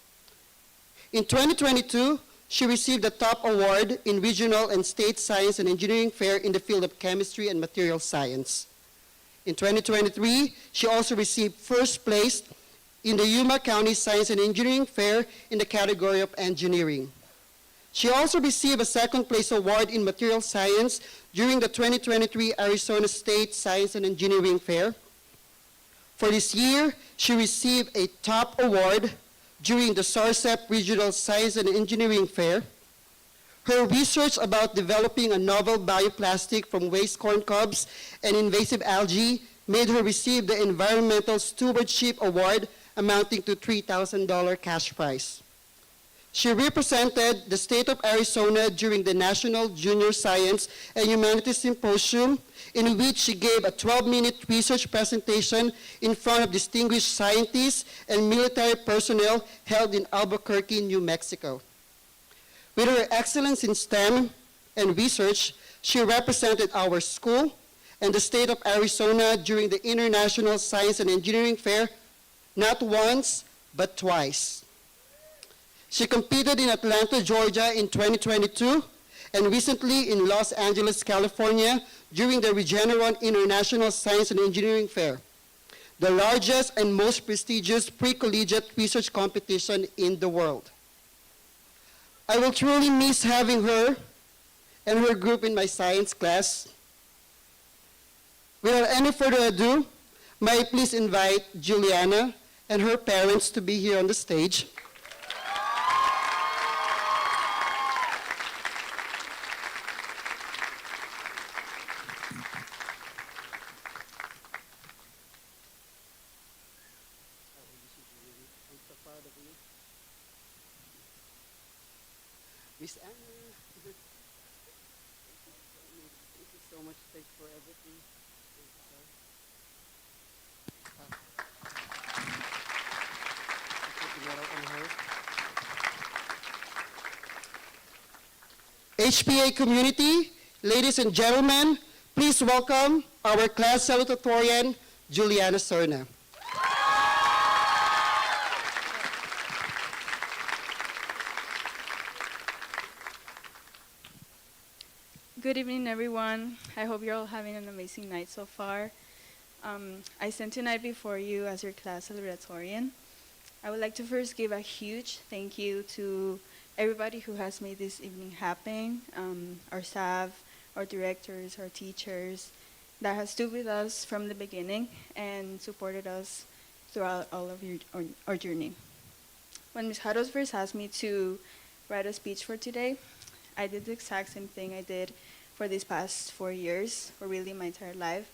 In 2022, she received the top award in regional and state science and engineering fair in the field of chemistry and material science. In 2023, she also received first place in the Yuma County Science and Engineering Fair in the category of engineering. She also received a second place award in material science during the 2023 Arizona State Science and Engineering Fair. For this year, she received a top award during the SARCEP Regional Science and Engineering Fair. Her research about developing a novel bioplastic from waste corn cobs and invasive algae made her receive the Environmental Stewardship Award amounting to $3,000 cash prize. She represented the state of Arizona during the National Junior Science and Humanities Symposium, in which she gave a 12-minute research presentation in front of distinguished scientists and military personnel held in Albuquerque, New Mexico. With her excellence in STEM and research, she represented our school and the state of Arizona during the International Science and Engineering Fair, not once, but twice. She competed in Atlanta, Georgia in 2022, and recently in Los Angeles, California, during the Regeneron International Science and Engineering Fair, the largest and most prestigious pre-collegiate research competition in the world. I will truly miss having her and her group in my science class. Without any further ado, may I please invite Juliana and her parents to be here on the stage. Miss Anna, thank you so much for everything. HPA community, ladies and gentlemen, please welcome our class salutatorian, Juliana Serna. Good evening, everyone. I hope you're all having an amazing night so far. I stand tonight before you as your class salutatorian. I would like to first give a huge thank you to everybody who has made this evening happen, our staff, our directors, our teachers, that has stood with us from the beginning and supported us throughout all of our journey. When Ms. Haros first asked me to write a speech for today, I did the exact same thing I did for these past 4 years, or really my entire life,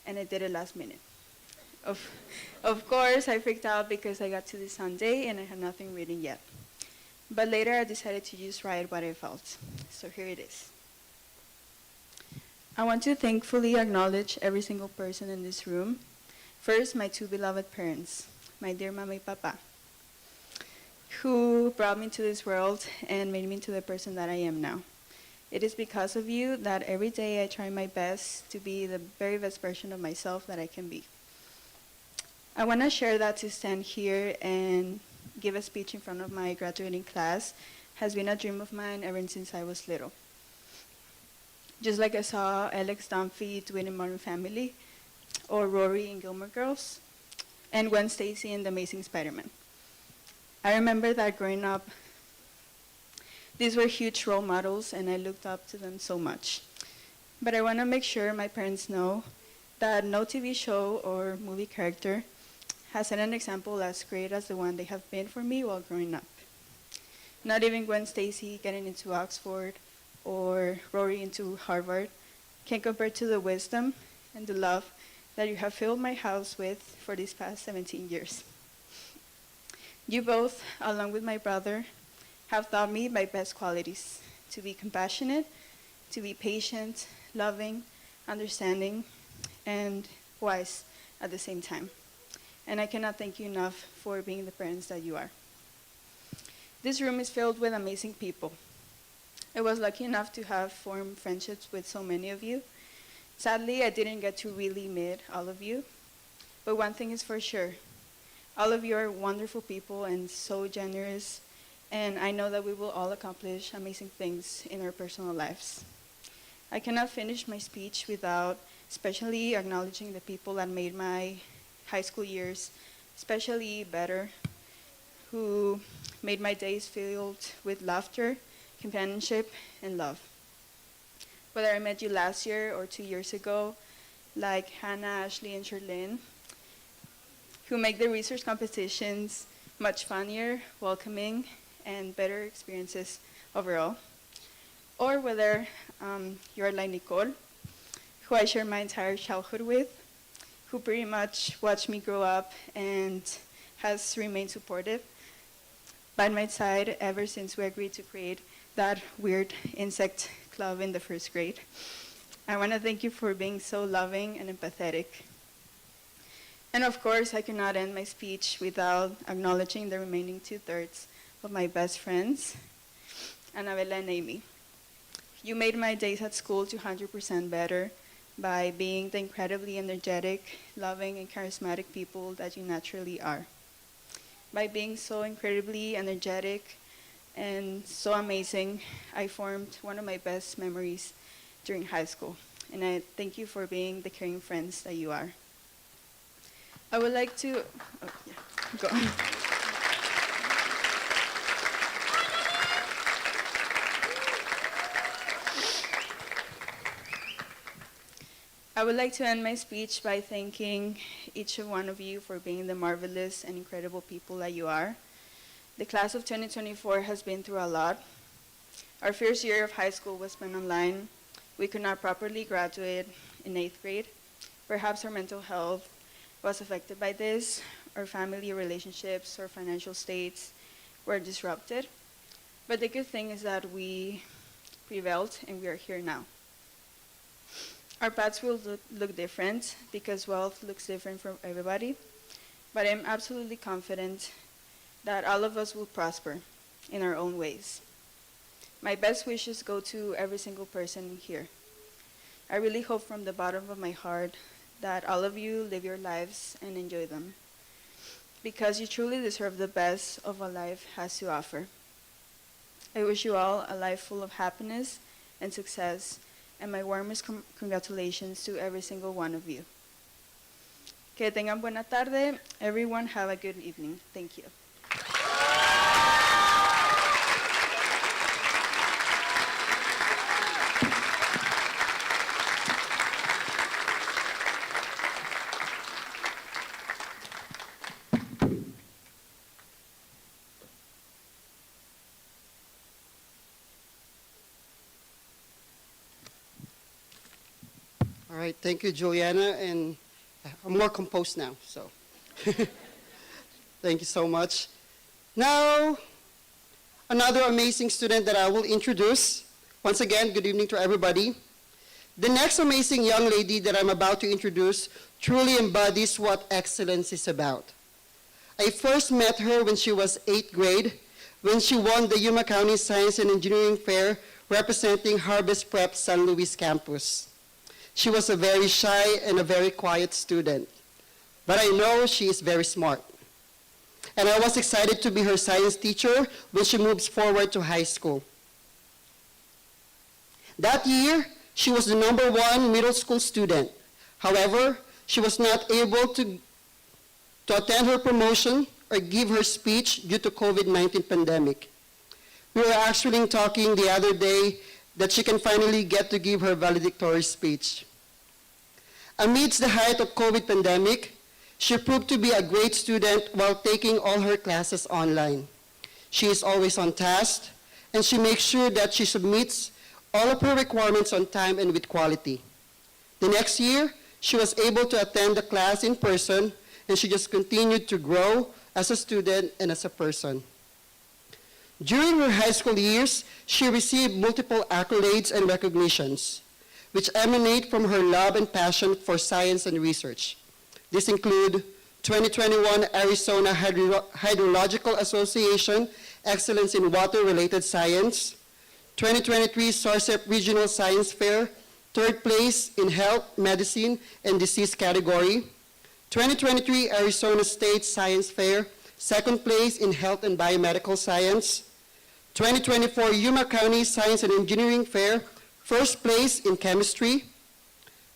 and I did it last minute. Of course, I freaked out because I got to this Sunday and I had nothing written yet. But later I decided to just write what I felt. So here it is. I want to thankfully acknowledge every single person in this room. First, my two beloved parents, my dear Mama and Papa, who brought me to this world and made me into the person that I am now. It is because of you that every day I try my best to be the very best version of myself that I can be. I want to share that to stand here and give a speech in front of my graduating class has been a dream of mine ever since I was little. Just like I saw Alex Dunphy do it in Modern Family, or Rory in Gilmore Girls, and Gwen Stacy in The Amazing Spider-Man. I remember that growing up, these were huge role models and I looked up to them so much. But I want to make sure my parents know that no TV show or movie character has set an example as great as the one they have been for me while growing up. Not even Gwen Stacy getting into Oxford or Rory into Harvard can compare to the wisdom and the love that you have filled my house with for these past 17 years. You both, along with my brother, have taught me my best qualities: to be compassionate, to be patient, loving, understanding, and wise at the same time. And I cannot thank you enough for being the parents that you are. This room is filled with amazing people. I was lucky enough to have formed friendships with so many of you. Sadly, I didn't get to really meet all of you, but one thing is for sure. All of you are wonderful people and so generous, and I know that we will all accomplish amazing things in our personal lives. I cannot finish my speech without especially acknowledging the people that made my high school years especially better, who made my days filled with laughter, companionship, and love. Whether I met you last year or 2 years ago, like Hannah, Ashley, and Sherlyn, who make the research competitions much funnier, welcoming, and better experiences overall. Or whether you're like Nicole, who I share my entire childhood with, who pretty much watched me grow up and has remained supportive. by my side ever since we agreed to create that weird insect club in the first grade. I want to thank you for being so loving and empathetic. And of course, I cannot end my speech without acknowledging the remaining 2/3 of my best friends, Annabella and Amy. You made my days at school 200% better by being the incredibly energetic, loving, and charismatic people that you naturally are. By being so incredibly energetic and so amazing, I formed one of my best memories during high school. And I thank you for being the caring friends that you are. I would like to, go on. I would like to end my speech by thanking each one of you for being the marvelous and incredible people that you are. The class of 2024 has been through a lot. Our first year of high school was spent online. We could not properly graduate in 8th grade. Perhaps our mental health was affected by this. Our family relationships or financial states were disrupted. But the good thing is that we prevailed and we are here now. Our paths will look different because wealth looks different for everybody, but I'm absolutely confident that all of us will prosper in our own ways. My best wishes go to every single person here. I really hope from the bottom of my heart that all of you live your lives and enjoy them, because you truly deserve the best of what life has to offer. I wish you all a life full of happiness and success, and my warmest congratulations to every single one of you. Que tengan buena tarde. Everyone have a good evening. Thank you. All right, thank you, Juliana, and I'm more composed now, so thank you so much. Now, another amazing student that I will introduce. Once again, good evening to everybody. The next amazing young lady that I'm about to introduce truly embodies what excellence is about. I first met her when she was 8th grade, when she won the Yuma County Science and Engineering Fair representing Harvest Prep San Luis campus. She was a very shy and a very quiet student, but I know she is very smart. And I was excited to be her science teacher when she moves forward to high school. That year, she was the #1 middle school student. However, she was not able to attend her promotion or give her speech due to COVID-19 pandemic. We were actually talking the other day that she can finally get to give her valedictory speech. Amidst the height of COVID pandemic, she proved to be a great student while taking all her classes online. She is always on task, and she makes sure that she submits all of her requirements on time and with quality. The next year, she was able to attend the class in person, and she just continued to grow as a student and as a person. During her high school years, she received multiple accolades and recognitions, which emanate from her love and passion for science and research. These include 2021 Arizona Hydrological Association Excellence in Water-Related Science, 2023 SARCEP Regional Science Fair, 3rd place in Health, Medicine, and Disease category, 2023 Arizona State Science Fair, 2nd place in Health and Biomedical Science, 2024 Yuma County Science and Engineering Fair, 1st place in Chemistry,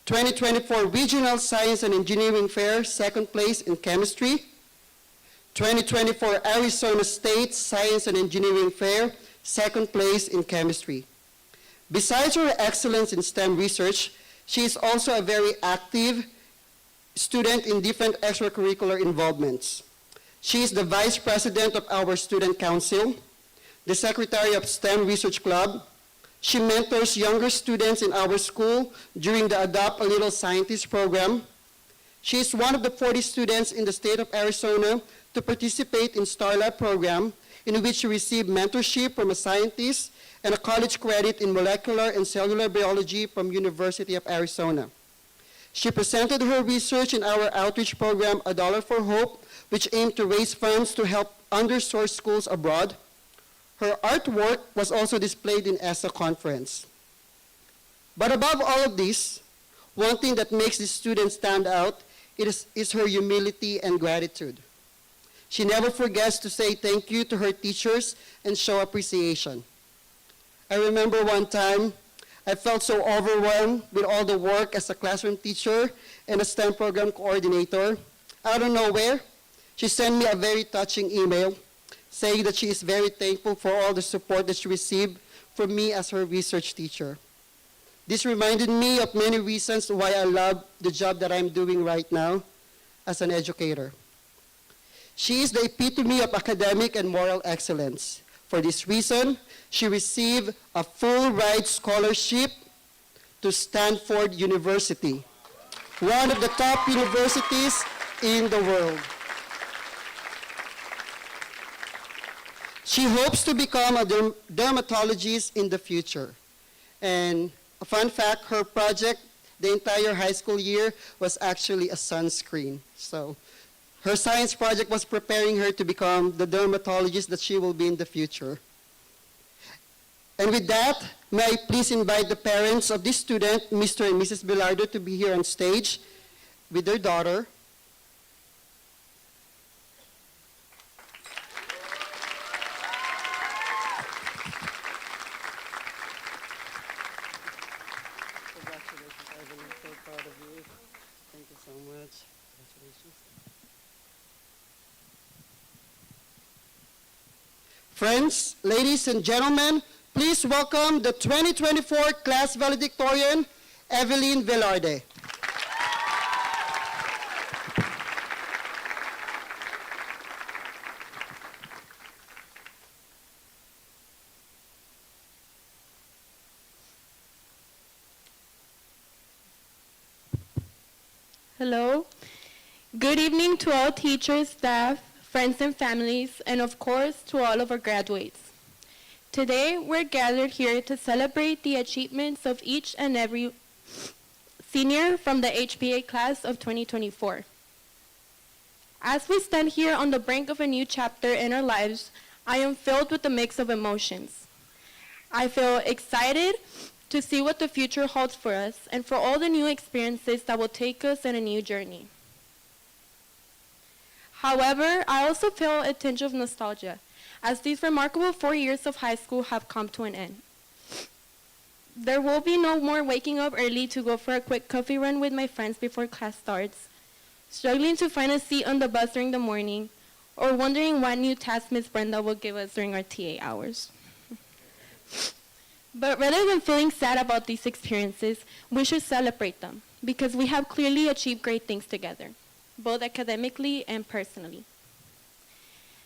2024 Regional Science and Engineering Fair, 2nd place in Chemistry, 2024 Arizona State Science and Engineering Fair, 2nd place in Chemistry. Besides her excellence in STEM research, she is also a very active student in different extracurricular involvements. She is the Vice President of our Student Council, the Secretary of STEM Research Club. She mentors younger students in our school during the Adopt a Little Scientist program. She is one of the 40 students in the state of Arizona to participate in Starlab program in which she received mentorship from a scientist and a college credit in molecular and cellular biology from University of Arizona. She presented her research in our outreach program, A Dollar for Hope, which aimed to raise funds to help underserved schools abroad. Her artwork was also displayed in ESSA conference. But above all of this, one thing that makes this student stand out is her humility and gratitude. She never forgets to say thank you to her teachers and show appreciation. I remember one time, I felt so overwhelmed with all the work as a classroom teacher and a STEM program coordinator. Out of nowhere, she sent me a very touching email saying that she is very thankful for all the support that she received from me as her research teacher. This reminded me of many reasons why I love the job that I'm doing right now as an educator. She is the epitome of academic and moral excellence. For this reason, she received a full-ride scholarship to Stanford University, one of the top universities in the world. She hopes to become a dermatologist in the future. And a fun fact, her project, the entire high school year, was actually a sunscreen. So her science project was preparing her to become the dermatologist that she will be in the future. And with that, may I please invite the parents of this student, Mr. and Mrs. Bilardo, to be here on stage with their daughter. Congratulations, Ivan. I'm so proud of you. Thank you so much. Congratulations. Friends, ladies and gentlemen, please welcome the 2024 class valedictorian, Evelyn Velarde. Hello. Good evening to all teachers, staff, friends and families, and of course to all of our graduates. Today we're gathered here to celebrate the achievements of each and every senior from the HPA class of 2024. As we stand here on the brink of a new chapter in our lives, I am filled with a mix of emotions. I feel excited to see what the future holds for us and for all the new experiences that will take us on a new journey. However, I also feel a tinge of nostalgia as these remarkable 4 years of high school have come to an end. There will be no more waking up early to go for a quick coffee run with my friends before class starts, struggling to find a seat on the bus during the morning, or wondering what new task Miss Brenda will give us during our TA hours. But rather than feeling sad about these experiences, we should celebrate them because we have clearly achieved great things together, both academically and personally.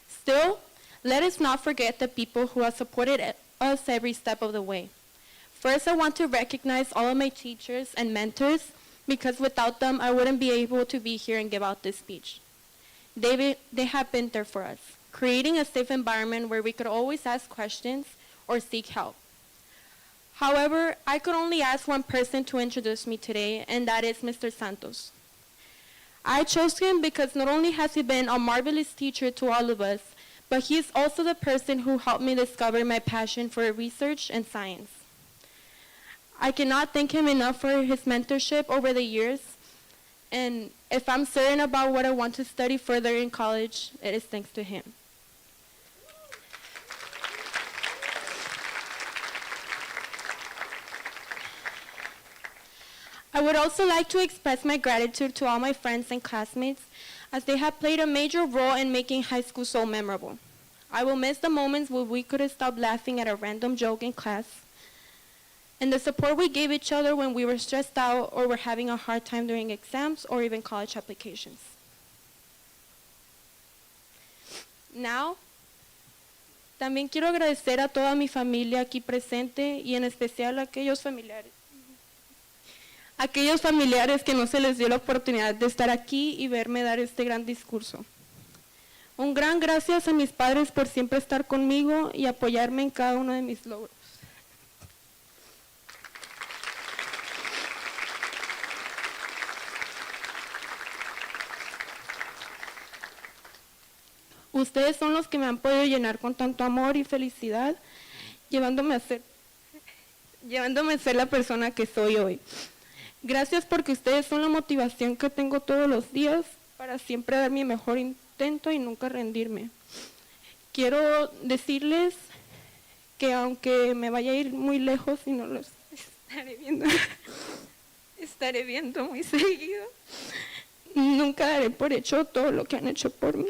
Still, let us not forget the people who have supported us every step of the way. First, I want to recognize all of my teachers and mentors because without them, I wouldn't be able to be here and give out this speech. They have been there for us, creating a safe environment where we could always ask questions or seek help. However, I could only ask one person to introduce me today, and that is Mr. Santos. I chose him because not only has he been a marvelous teacher to all of us, but he is also the person who helped me discover my passion for research and science. I cannot thank him enough for his mentorship over the years, and if I'm certain about what I want to study further in college, it is thanks to him. I would also like to express my gratitude to all my friends and classmates as they have played a major role in making high school so memorable. I will miss the moments where we could have stopped laughing at a random joke in class and the support we gave each other when we were stressed out or were having a hard time during exams or even college applications. Now, también quiero agradecer a toda mi familia aquí presente y en especial a aquellos familiares que no se les dio la oportunidad de estar aquí y verme dar este gran discurso. Un gran gracias a mis padres por siempre estar conmigo y apoyarme en cada uno de mis logros. Ustedes son los que me han podido llenar con tanto amor y felicidad, llevándome a ser la persona que soy hoy. Gracias porque ustedes son la motivación que tengo todos los días para siempre dar mi mejor intento y nunca rendirme. Quiero decirles que aunque me vaya a ir muy lejos y no los estaré viendo muy seguido, nunca daré por hecho todo lo que han hecho por mí.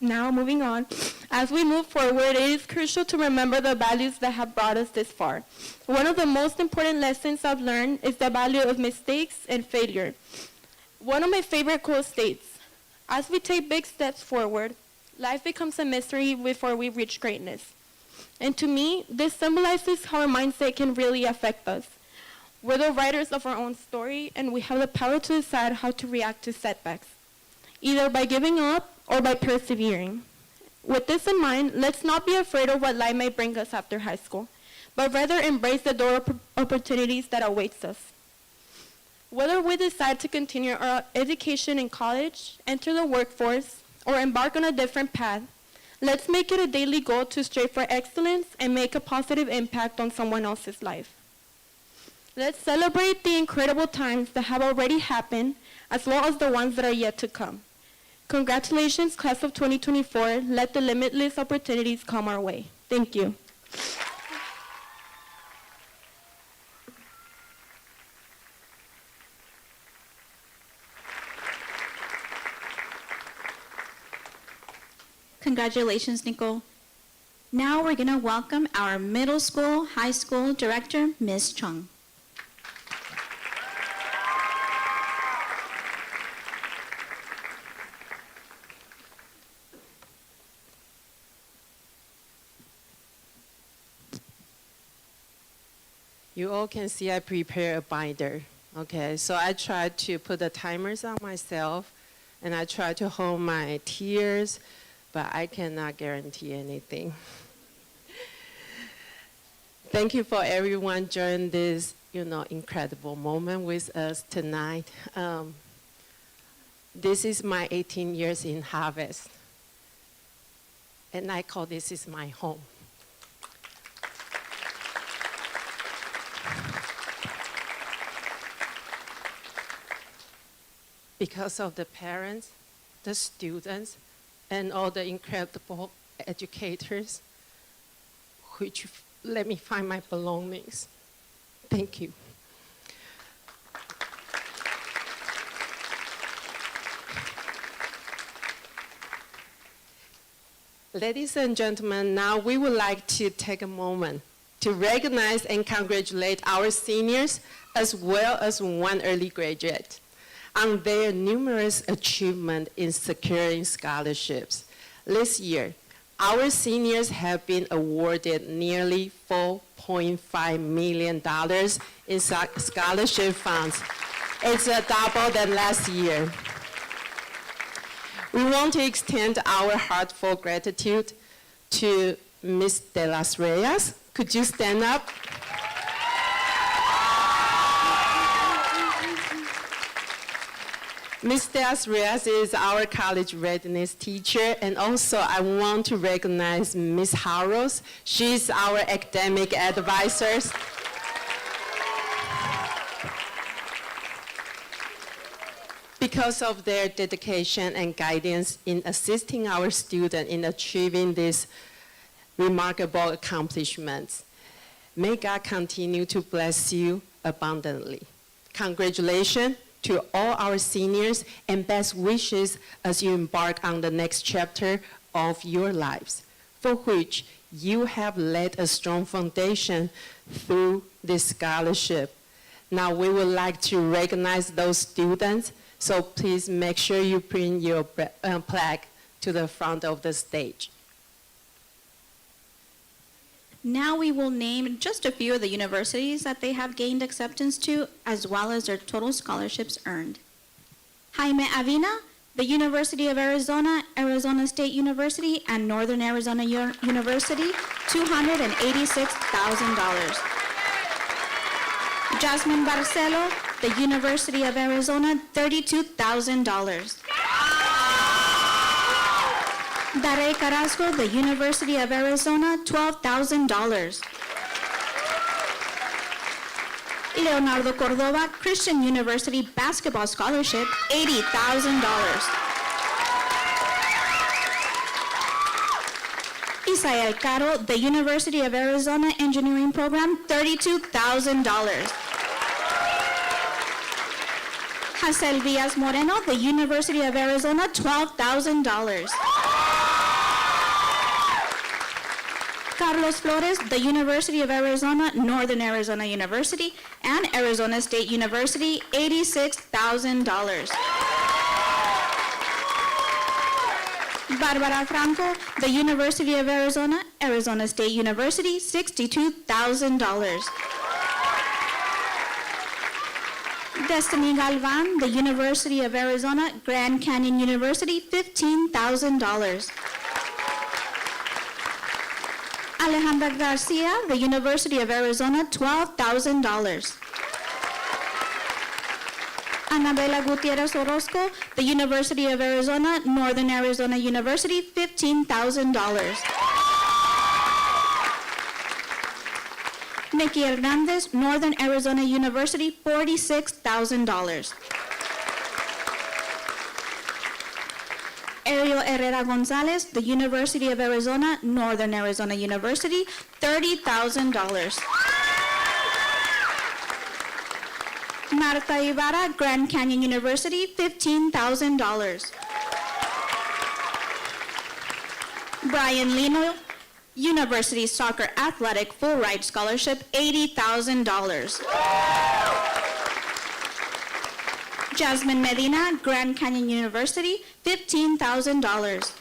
Now, moving on. As we move forward, it is crucial to remember the values that have brought us this far. One of the most important lessons I've learned is the value of mistakes and failure. One of my favorite quotes states, "As we take big steps forward, life becomes a mystery before we reach greatness." And to me, this symbolizes how our mindset can really affect us. We're the writers of our own story, and we have the power to decide how to react to setbacks, either by giving up or by persevering. With this in mind, let's not be afraid of what life may bring us after high school, but rather embrace the door of opportunities that awaits us. Whether we decide to continue our education in college, enter the workforce, or embark on a different path, let's make it a daily goal to strive for excellence and make a positive impact on someone else's life. Let's celebrate the incredible times that have already happened, as well as the ones that are yet to come. Congratulations, class of 2024. Let the limitless opportunities come our way. Thank you. Congratulations, Nicole. Now we're going to welcome our middle school, high school director, Ms. Chung. You all can see I prepare a binder. Okay, so I try to put the timers on myself, and I try to hold my tears, but I cannot guarantee anything. Thank you for everyone during this, incredible moment with us tonight. This is my 18 years in Harvest, and I call this is my home. Because of the parents, the students, and all the incredible educators, which let me find my belongings. Thank you. Ladies and gentlemen, now we would like to take a moment to recognize and congratulate our seniors as well as one early graduate on their numerous achievements in securing scholarships. This year, our seniors have been awarded nearly $4.5 million in scholarship funds. It's double than last year. We want to extend our heartfelt gratitude to Ms. De Las Reyes. Could you stand up? Ms. De Las Reyes is our college readiness teacher, and also I want to recognize Ms. Harrows. She's our academic advisor. Because of their dedication and guidance in assisting our students in achieving these remarkable accomplishments, may God continue to bless you abundantly. Congratulations to all our seniors, and best wishes as you embark on the next chapter of your lives, for which you have laid a strong foundation through this scholarship. Now we would like to recognize those students, so please make sure you bring your plaque to the front of the stage. Now we will name just a few of the universities that they have gained acceptance to, as well as their total scholarships earned. Jaime Avina, the University of Arizona, Arizona State University, and Northern Arizona University, $286,000. Jasmine Barcelo, the University of Arizona, $32,000. Darey Carrasco, the University of Arizona, $12,000. Leonardo Cordova, Christian University Basketball Scholarship, $80,000. Isael Caro, the University of Arizona Engineering Program, $32,000. Hazel Diaz Moreno, the University of Arizona, $12,000. Carlos Flores, the University of Arizona, Northern Arizona University, and Arizona State University, $86,000. Barbara Franco, the University of Arizona, Arizona State University, $62,000. Destiny Galvan, the University of Arizona, Grand Canyon University, $15,000. Alejandra Garcia, the University of Arizona, $12,000. Anabela Gutierrez Orozco, the University of Arizona, Northern Arizona University, $15,000. Nikki Hernandez, Northern Arizona University, $46,000. Ariel Herrera Gonzalez, the University of Arizona, Northern Arizona University, $30,000. Marta Ibarra, Grand Canyon University, $15,000. Brian Lino, University Soccer Athletic Full Ride Scholarship, $80,000. Jasmine Medina, Grand Canyon University, $15,000.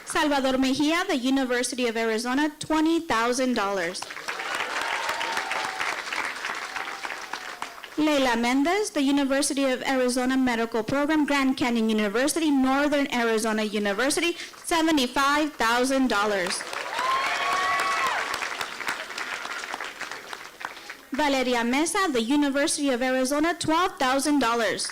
Salvador Mejia, the University of Arizona, $20,000. Leila Mendez, the University of Arizona Medical Program, Grand Canyon University, Northern Arizona University, $75,000. Valeria Mesa, the University of Arizona, $12,000.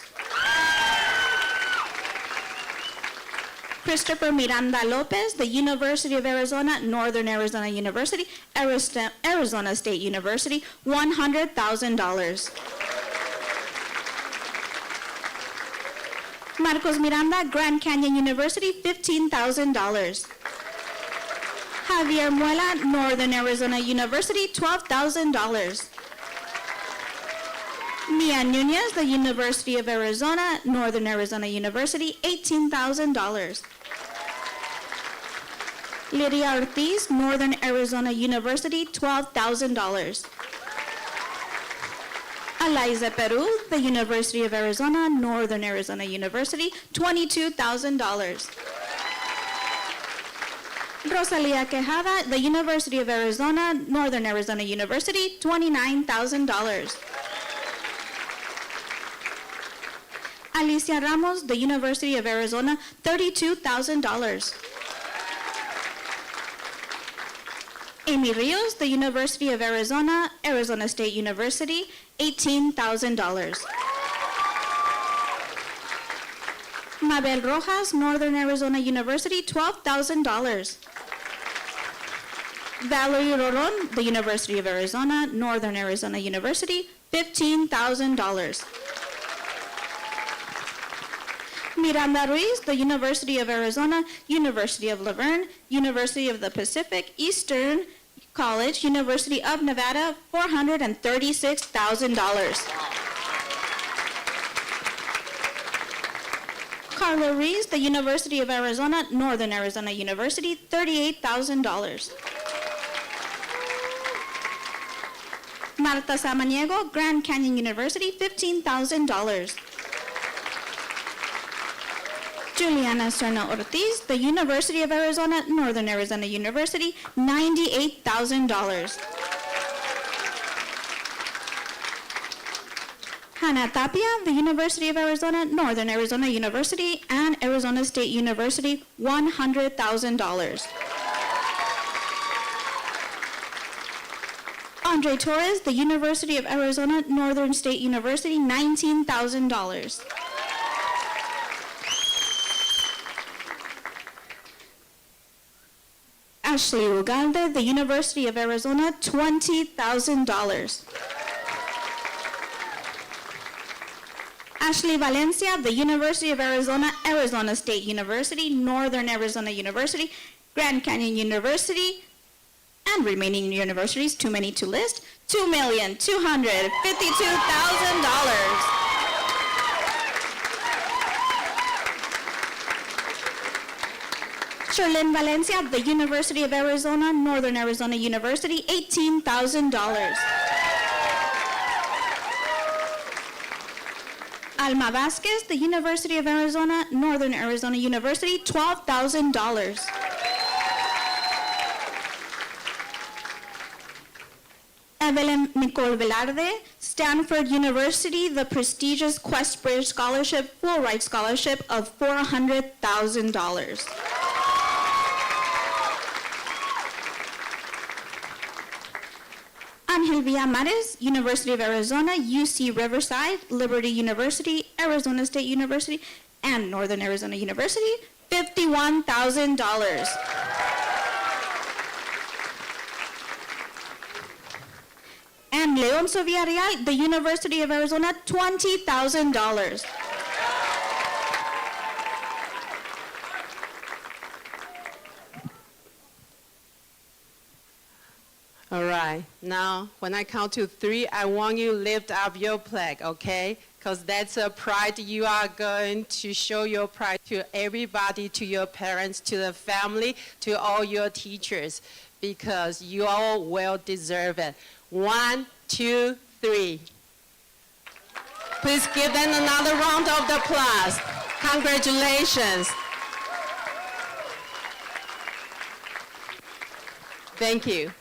Christopher Miranda Lopez, the University of Arizona, Northern Arizona University, Arizona State University, $100,000. Marcos Miranda, Grand Canyon University, $15,000. Javier Muela, Northern Arizona University, $12,000. Mia Nunez, the University of Arizona, Northern Arizona University, $18,000. Lydia Ortiz, Northern Arizona University, $12,000. Eliza Peru, the University of Arizona, Northern Arizona University, $22,000. Rosalia Quejada, the University of Arizona, Northern Arizona University, $29,000. Alicia Ramos, the University of Arizona, $32,000. Amy Rios, the University of Arizona, Arizona State University, $18,000. Mabel Rojas, Northern Arizona University, $12,000. Valerie Roron, the University of Arizona, Northern Arizona University, $15,000. Miranda Ruiz, the University of Arizona, University of Laverne, University of the Pacific, Eastern College, University of Nevada, $436,000. Carla Rees, the University of Arizona, Northern Arizona University, $38,000. Marta Samaniego, Grand Canyon University, $15,000. Juliana Serna Ortiz, the University of Arizona, Northern Arizona University, $98,000. Hannah Tapia, the University of Arizona, Northern Arizona University, and Arizona State University, $100,000. Andre Torres, the University of Arizona, Northern State University, $19,000. Ashley Ugalde, the University of Arizona, $20,000. Ashley Valencia, the University of Arizona, Arizona State University, Northern Arizona University, Grand Canyon University, and remaining universities, too many to list, $2,252,000. Sherlyn Valencia, the University of Arizona, Northern Arizona University, $18,000. Alma Vasquez, the University of Arizona, Northern Arizona University, $12,000. Evelyn Nicole Velarde, Stanford University, the prestigious Questbridge Scholarship, full ride scholarship of $400,000. Angel Villamares, University of Arizona, UC Riverside, Liberty University, Arizona State University, and Northern Arizona University, $51,000. And Leoncio Villarreal, the University of Arizona, $20,000. All right, now when I count to 3, I want you to lift up your flag, okay? Because that's a pride you are going to show your pride to everybody, to your parents, to the family, to all your teachers, because you all well deserve it. 1, 2, 3. Please give them another round of applause. Congratulations. Thank you.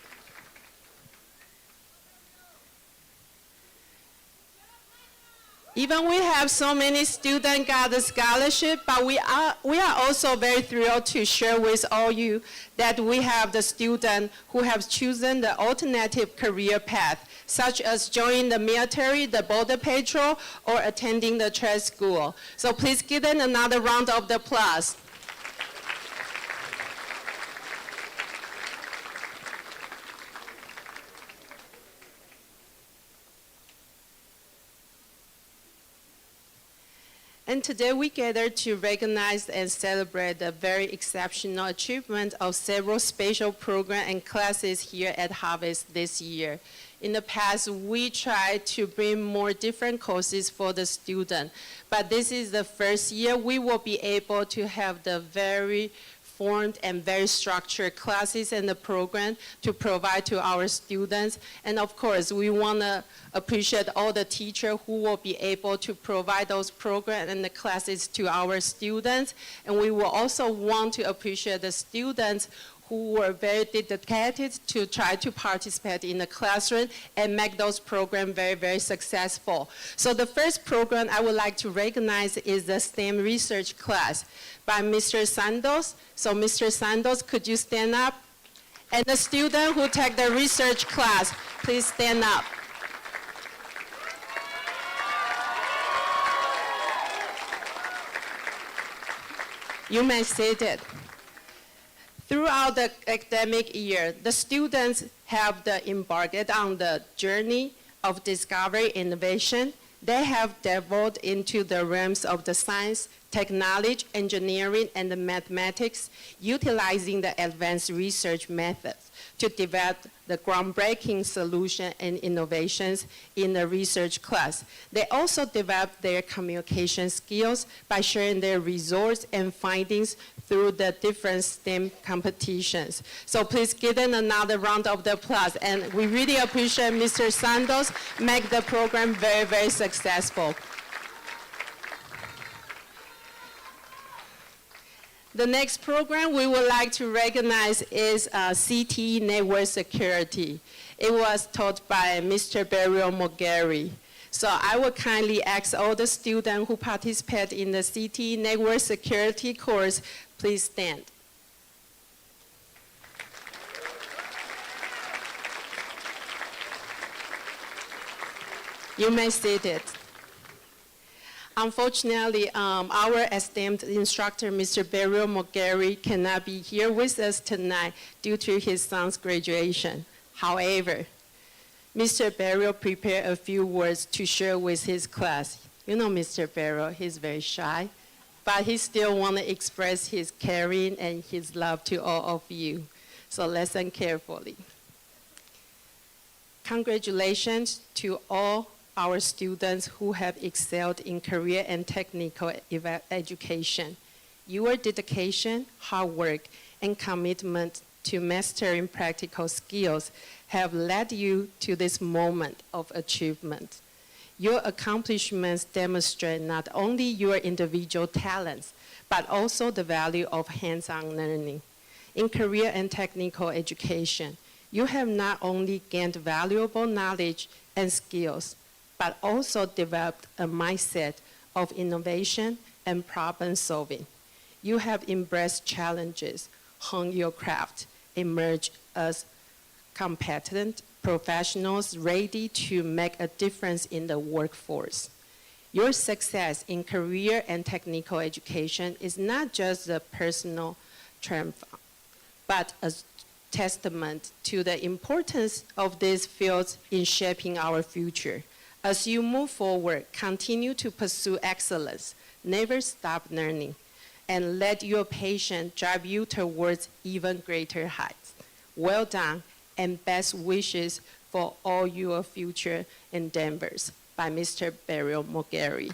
Even we have so many students got the scholarship, but we are also very thrilled to share with all you that we have the students who have chosen the alternative career path, such as joining the military, the border patrol, or attending the trade school. So please give them another round of applause. And today we gather to recognize and celebrate the very exceptional achievement of several special programs and classes here at Harvest this year. In the past, we tried to bring more different courses for the student, but this is the first year we will be able to have the very formed and very structured classes and the program to provide to our students. And of course, we want to appreciate all the teachers who will be able to provide those programs and the classes to our students. And we will also want to appreciate the students who were very dedicated to try to participate in the classroom and make those programs very, very successful. So the first program I would like to recognize is the STEM research class by Mr. Santos. So Mr. Santos, could you stand up? And the student who take the research class, please stand up. You may sit it. Throughout the academic year, the students have embarked on the journey of discovery innovation. They have delved into the realms of the science, technology, engineering, and the mathematics, utilizing the advanced research methods to develop the groundbreaking solution and innovations in the research class. They also develop their communication skills by sharing their results and findings through the different STEM competitions. So please give them another round of applause. And we really appreciate Mr. Santos make the program very, very successful. The next program we would like to recognize is CTE Network Security. It was taught by Mr. Beryl Mogary. So I would kindly ask all the students who participate in the CTE Network Security course, please stand. You may sit it. Unfortunately, our esteemed instructor, Mr. Beryl Mogary, cannot be here with us tonight due to his son's graduation. However, Mr. Beryl prepared a few words to share with his class. You know Mr. Beryl, he's very shy, but he still wants to express his caring and his love to all of you. So listen carefully. Congratulations to all our students who have excelled in career and technical education. Your dedication, hard work, and commitment to mastering practical skills have led you to this moment of achievement. Your accomplishments demonstrate not only your individual talents, but also the value of hands-on learning. In career and technical education, you have not only gained valuable knowledge and skills, but also developed a mindset of innovation and problem solving. You have embraced challenges, honed your craft, emerged as competent professionals ready to make a difference in the workforce. Your success in career and technical education is not just a personal triumph, but a testament to the importance of these fields in shaping our future. As you move forward, continue to pursue excellence, never stop learning, and let your passion drive you towards even greater heights. Well done, and best wishes for all your future endeavors, by Mr. Beryl Mogary.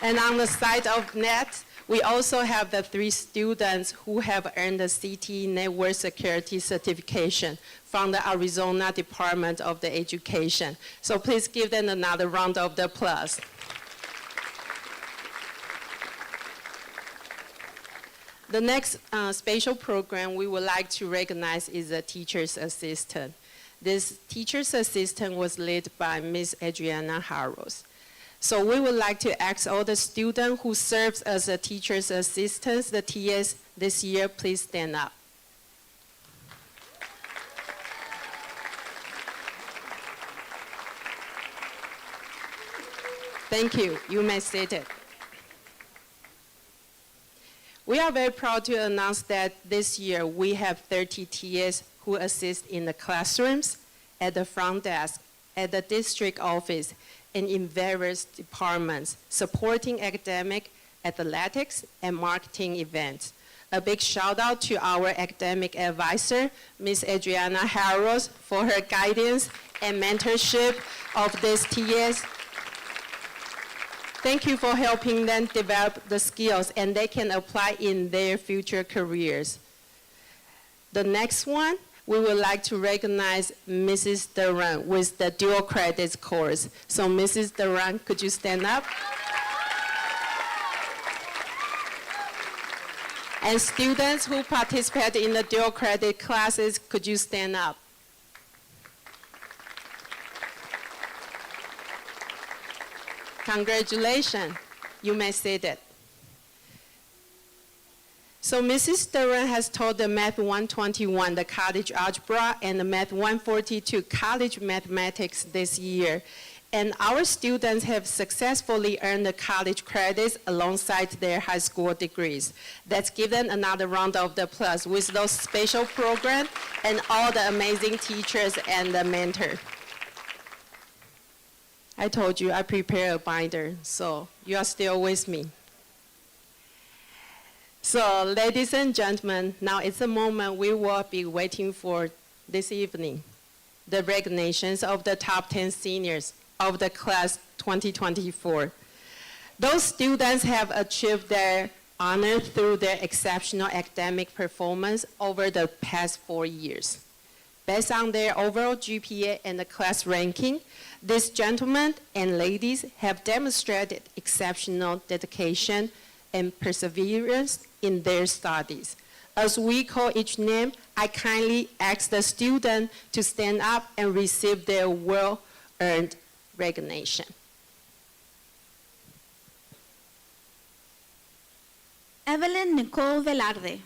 And on the side of net, we also have the 3 students who have earned the CTE Network Security Certification from the Arizona Department of the Education. So please give them another round of applause. The next special program we would like to recognize is a teacher's assistant. This teacher's assistant was led by Ms. Adriana Harros. So we would like to ask all the students who serves as a teacher's assistants, the TS, this year, please stand up. Thank you. You may sit it. We are very proud to announce that this year we have 30 TAs who assist in the classrooms, at the front desk, at the district office, and in various departments, supporting academic, athletics, and marketing events. A big shout out to our academic advisor, Ms. Adriana Harros, for her guidance and mentorship of these TAs. Thank you for helping them develop the skills and they can apply in their future careers. The next one, we would like to recognize Mrs. Duran with the dual credits course. So Mrs. Duran, could you stand up? And students who participate in the dual credit classes, could you stand up? Congratulations. You may sit it. So Mrs. Duran has taught the Math 121, the college algebra, and the Math 142, college mathematics this year. And our students have successfully earned the college credits alongside their high school degrees. Let's give them another round of applause with those special programs and all the amazing teachers and the mentor. I told you I prepared a binder, so you are still with me. So, ladies and gentlemen, now it's a moment we will be waiting for this evening. The recognitions of the top 10 seniors of the class 2024. Those students have achieved their honor through their exceptional academic performance over the past 4 years. Based on their overall GPA and the class ranking, these gentlemen and ladies have demonstrated exceptional dedication and perseverance in their studies. As we call each name, I kindly ask the student to stand up and receive their well-earned recognition. Evelyn Nicole Velarde.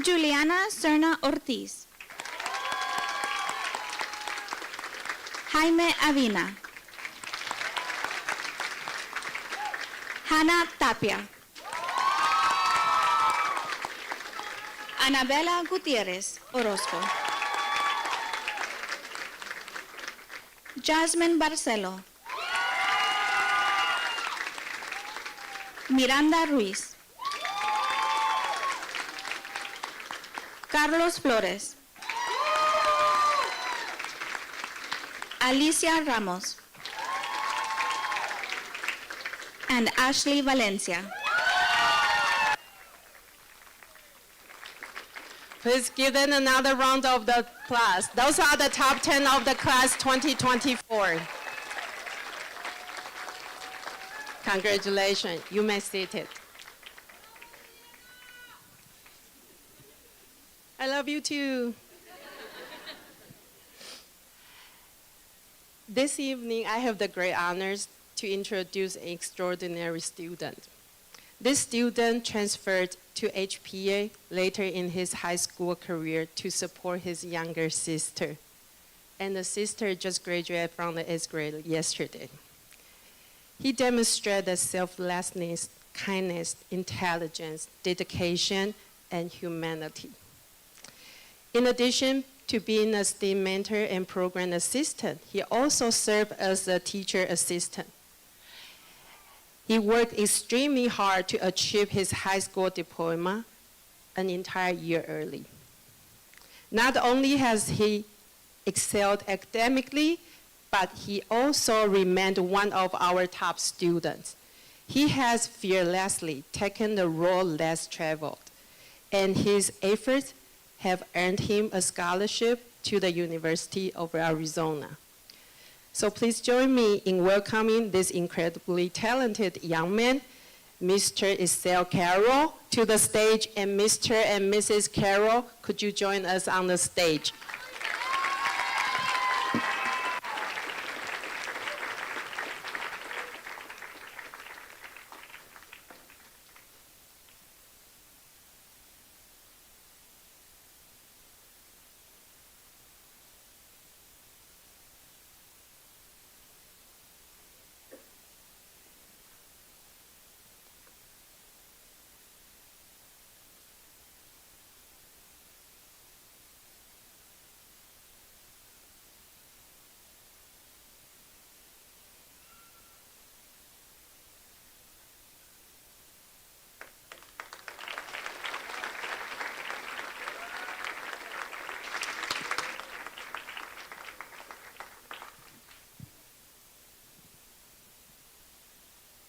Juliana Serna Ortiz. Jaime Avina. Hannah Tapia. Anabela Gutierrez Orozco. Jasmine Barcelo. Miranda Ruiz. Carlos Flores. Alicia Ramos. And Ashley Valencia. Please give them another round of the applause. Those are the top 10 of the class 2024. Congratulations, you may sit it. I love you too. This evening, I have the great honors to introduce an extraordinary student. This student transferred to HPA later in his high school career to support his younger sister. And the sister just graduated from the 8th grade yesterday. He demonstrated selflessness, kindness, intelligence, dedication, and humanity. In addition to being a STEAM mentor and program assistant, he also served as a teacher assistant. He worked extremely hard to achieve his high school diploma an entire year early. Not only has he excelled academically, but he also remained one of our top students. He has fearlessly taken the road less traveled, and his efforts have earned him a scholarship to the University of Arizona. So please join me in welcoming this incredibly talented young man, Mr. Isel Carroll, to the stage, and Mr. and Mrs. Carroll, could you join us on the stage?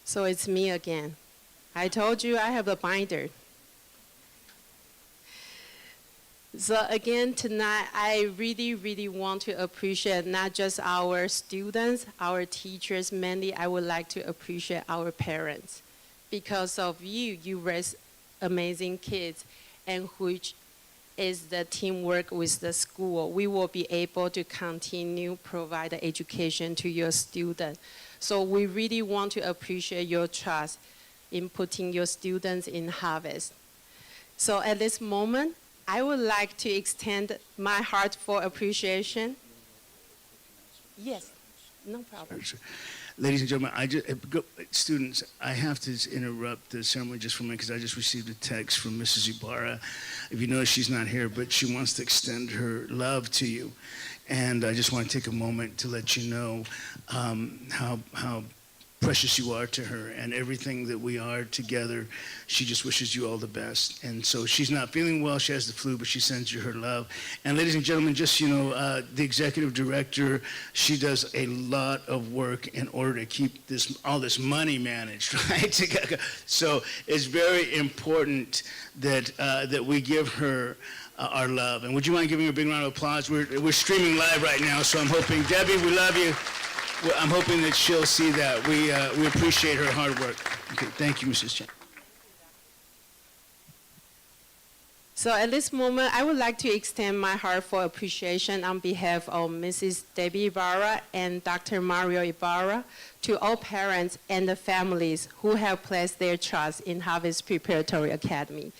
So it's me again. I told you I have a binder. So again, tonight, I really, really want to appreciate not just our students, our teachers, mainly I would like to appreciate our parents. Because of you, you raise amazing kids, and which is the teamwork with the school. We will be able to continue provide the education to your students. So we really want to appreciate your trust in putting your students in Harvest. So at this moment, I would like to extend my heartful appreciation. Yes, no problem. Ladies and gentlemen, students, I have to interrupt the ceremony just for a minute because I just received a text from Mrs. Ibarra. If you notice, she's not here, but she wants to extend her love to you. And I just want to take a moment to let you know how precious you are to her, and everything that we are together. She just wishes you all the best. And so she's not feeling well. She has the flu, but she sends you her love. And ladies and gentlemen, just, the executive director, she does a lot of work in order to keep all this money managed, right? So it's very important that we give her our love. And would you mind giving her a big round of applause? We're streaming live right now, so I'm hoping, Debbie, we love you. I'm hoping that she'll see that. We appreciate her hard work. Okay, thank you, Mrs. Chen. So at this moment, I would like to extend my heartfelt appreciation on behalf of Mrs. Debbie Ibarra and Dr. Mario Ibarra to all parents and the families who have placed their trust in Harvest Preparatory Academy.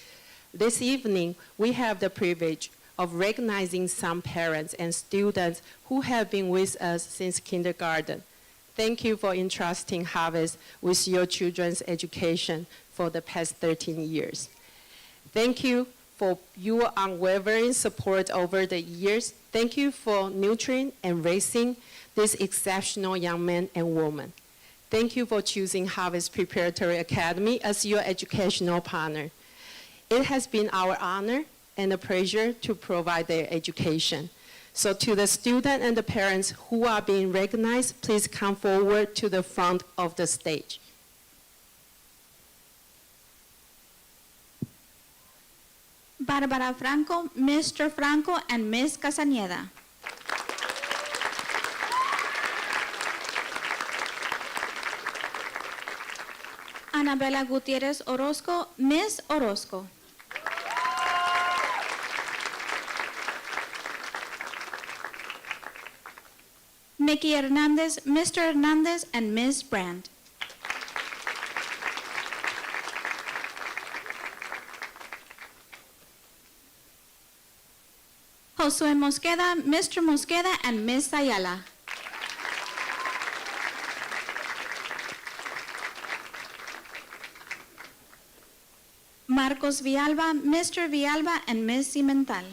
This evening, we have the privilege of recognizing some parents and students who have been with us since kindergarten. Thank you for entrusting Harvest with your children's education for the past 13 years. Thank you for your unwavering support over the years. Thank you for nurturing and raising these exceptional young men and women. Thank you for choosing Harvest Preparatory Academy as your educational partner. It has been our honor and a pleasure to provide their education. So to the students and the parents who are being recognized, please come forward to the front of the stage. Barbara Franco, Mr. Franco, and Ms. Casañeda. Anabela Gutierrez Orozco, Ms. Orozco. Mickey Hernandez, Mr. Hernandez, and Ms. Brand. Josue Mosqueda, Mr. Mosqueda, and Ms. Ayala. Marcos Villalba, Mr. Villalba, and Ms. Cimental.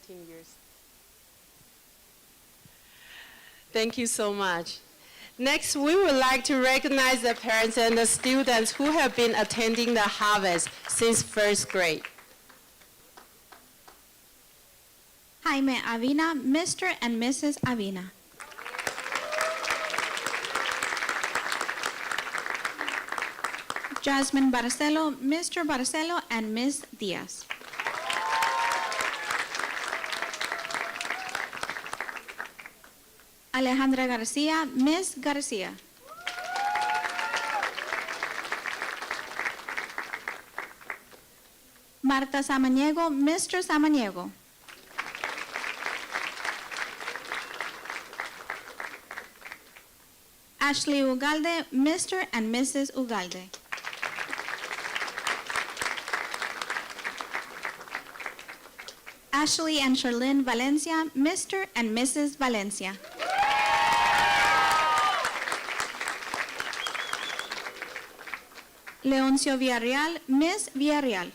Years. Thank you so much. Next, we would like to recognize the parents and the students who have been attending the Harvest since first grade. Jaime Avina, Mr. and Mrs. Avina. Jasmine Barcelo, Mr. Barcelo, and Ms. Diaz. Alejandra Garcia, Ms. Garcia. Marta Samaniego, Mr. Samaniego. Ashley Ugalde, Mr. and Mrs. Ugalde. Ashley and Charlene Valencia, Mr. and Mrs. Valencia. Leoncio Villarreal, Ms. Villarreal.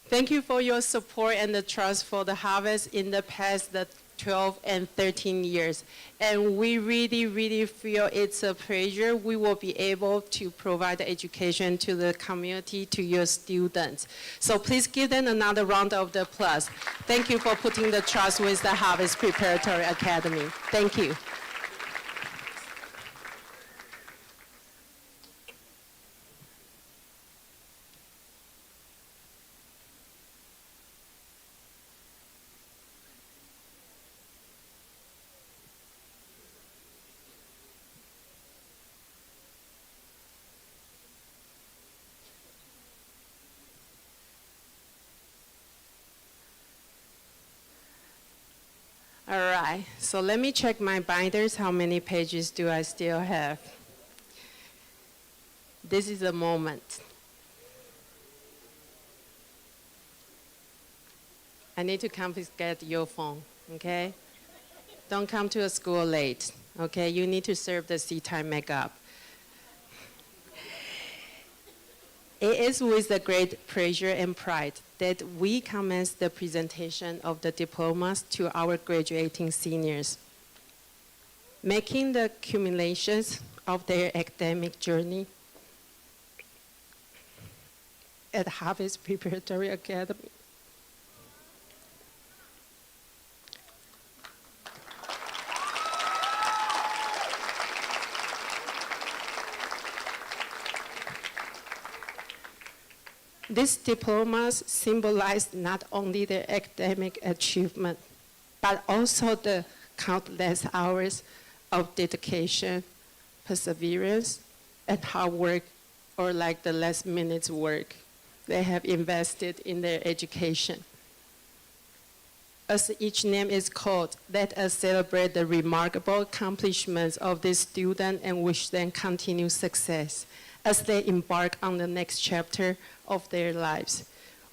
Thank you for your support and the trust for the Harvest in the past 12 and 13 years. And we really, really feel it's a pleasure we will be able to provide education to the community, to your students. So please give them another round of applause. Thank you for putting the trust with the Harvest Preparatory Academy. Thank you. All right, so let me check my binders. How many pages do I still have? This is the moment. I need to confiscate your phone, okay? Don't come to a school late, okay? You need to serve the seat time makeup. It is with a great pleasure and pride that we commence the presentation of the diplomas to our graduating seniors. Making the accumulations of their academic journey at Harvest Preparatory Academy. These diplomas symbolize not only their academic achievement, but also the countless hours of dedication, perseverance, and hard work, or like the last minute's work they have invested in their education. As each name is called, let us celebrate the remarkable accomplishments of these students and wish them continued success as they embark on the next chapter of their lives.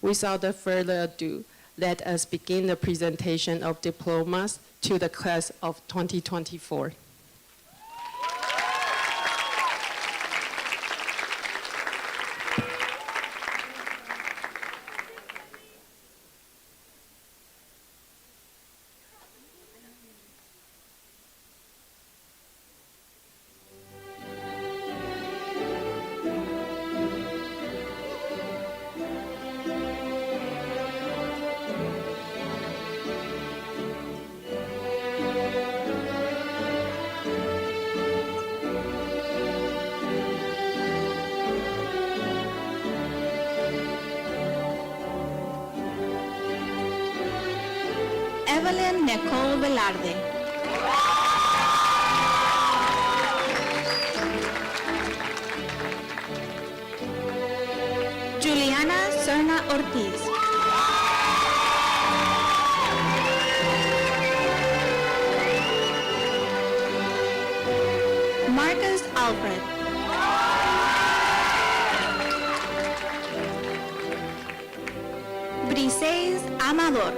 Without further ado, let us begin the presentation of diplomas to the class of 2024. Evelyn Nicole Velarde. Juliana Serna Ortiz. Marcus Alfred. Briseis Amador.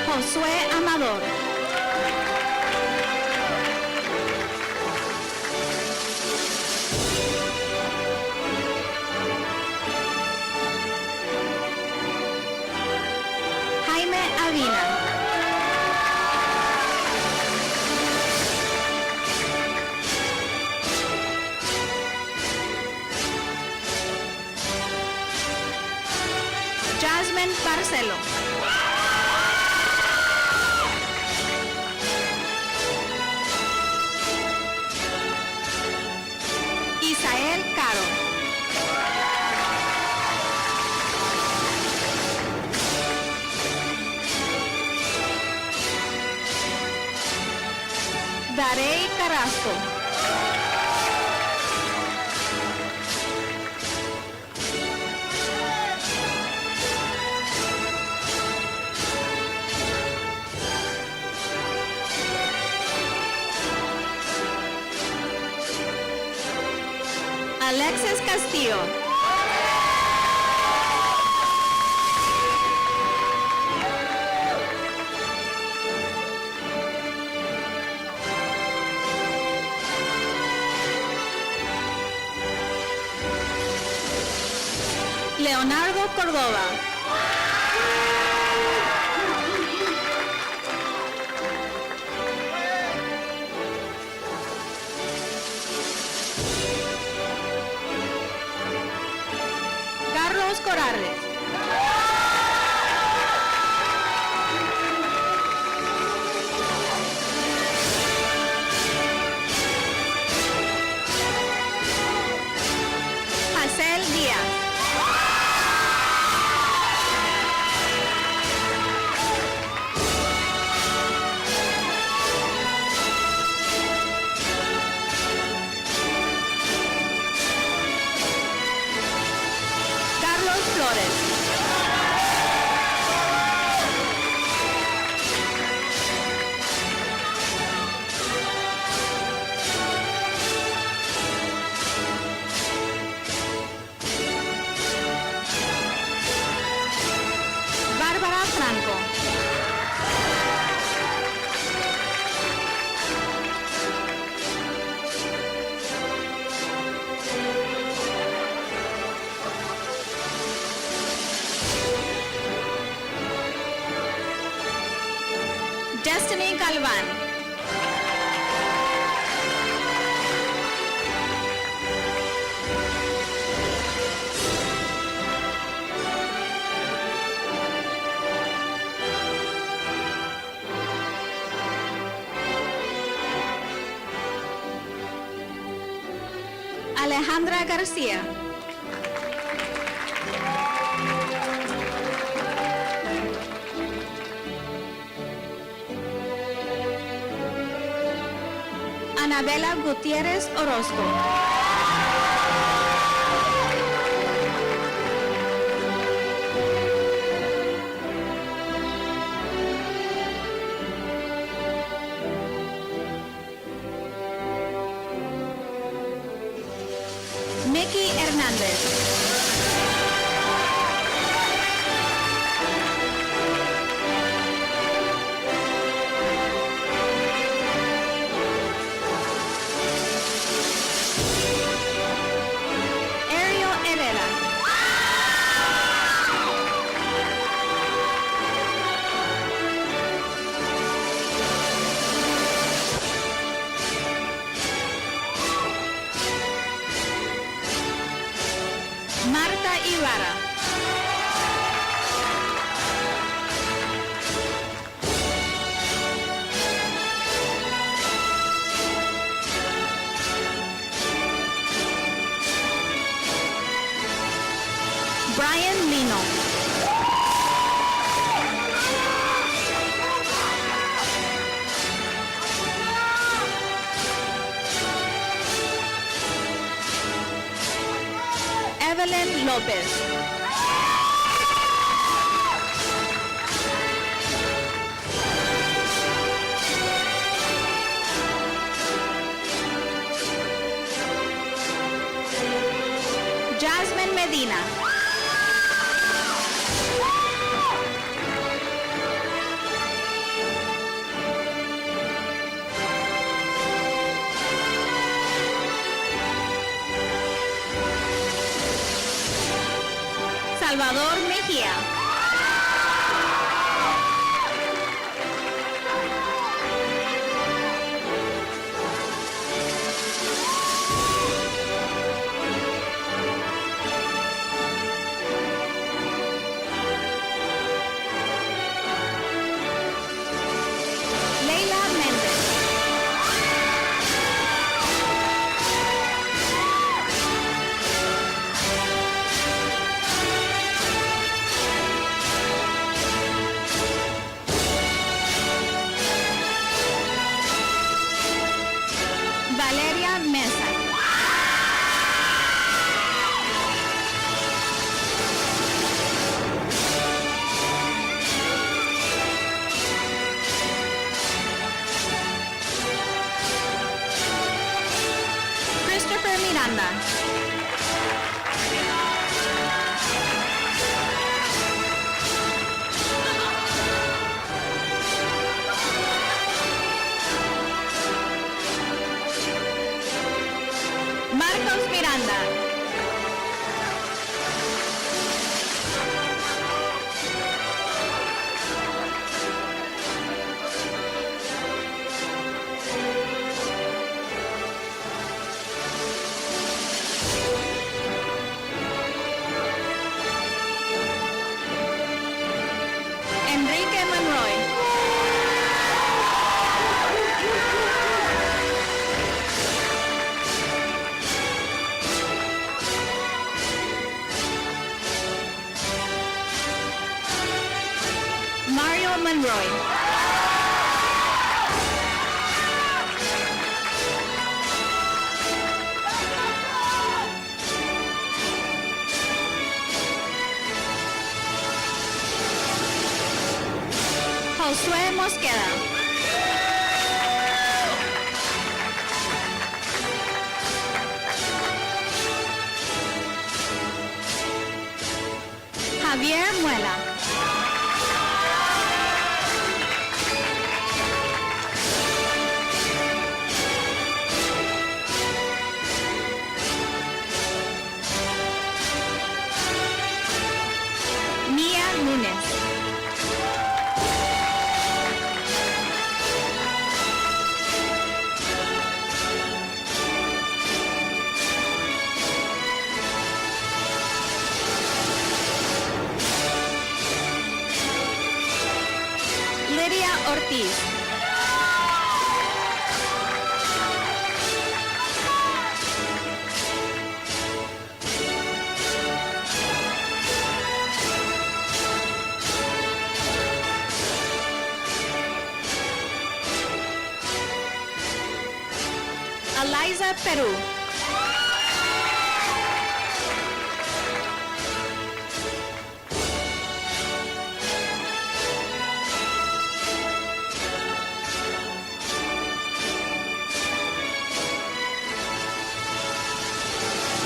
Josué Amador. Jaime Avina. Jasmine Barcelo. Isael Caro. Darey Carrasco. Alexis Castillo. Leonardo Córdoba. Carlos Corrales. Hazel Díaz. Carlos Flores. Bárbara Franco. Destiny Galván. Alejandra García. Anabela Gutiérrez Orozco. Mickey Hernández. Ariel Herrera. Marta Ibarra. Brian Lino. Evelyn López. Jasmine Medina. Salvador Mejía. Leila Méndez. Monroy. Josué Mosqueda. Javier Muela. Mia Núñez. Lydia Ortiz. Eliza Peru.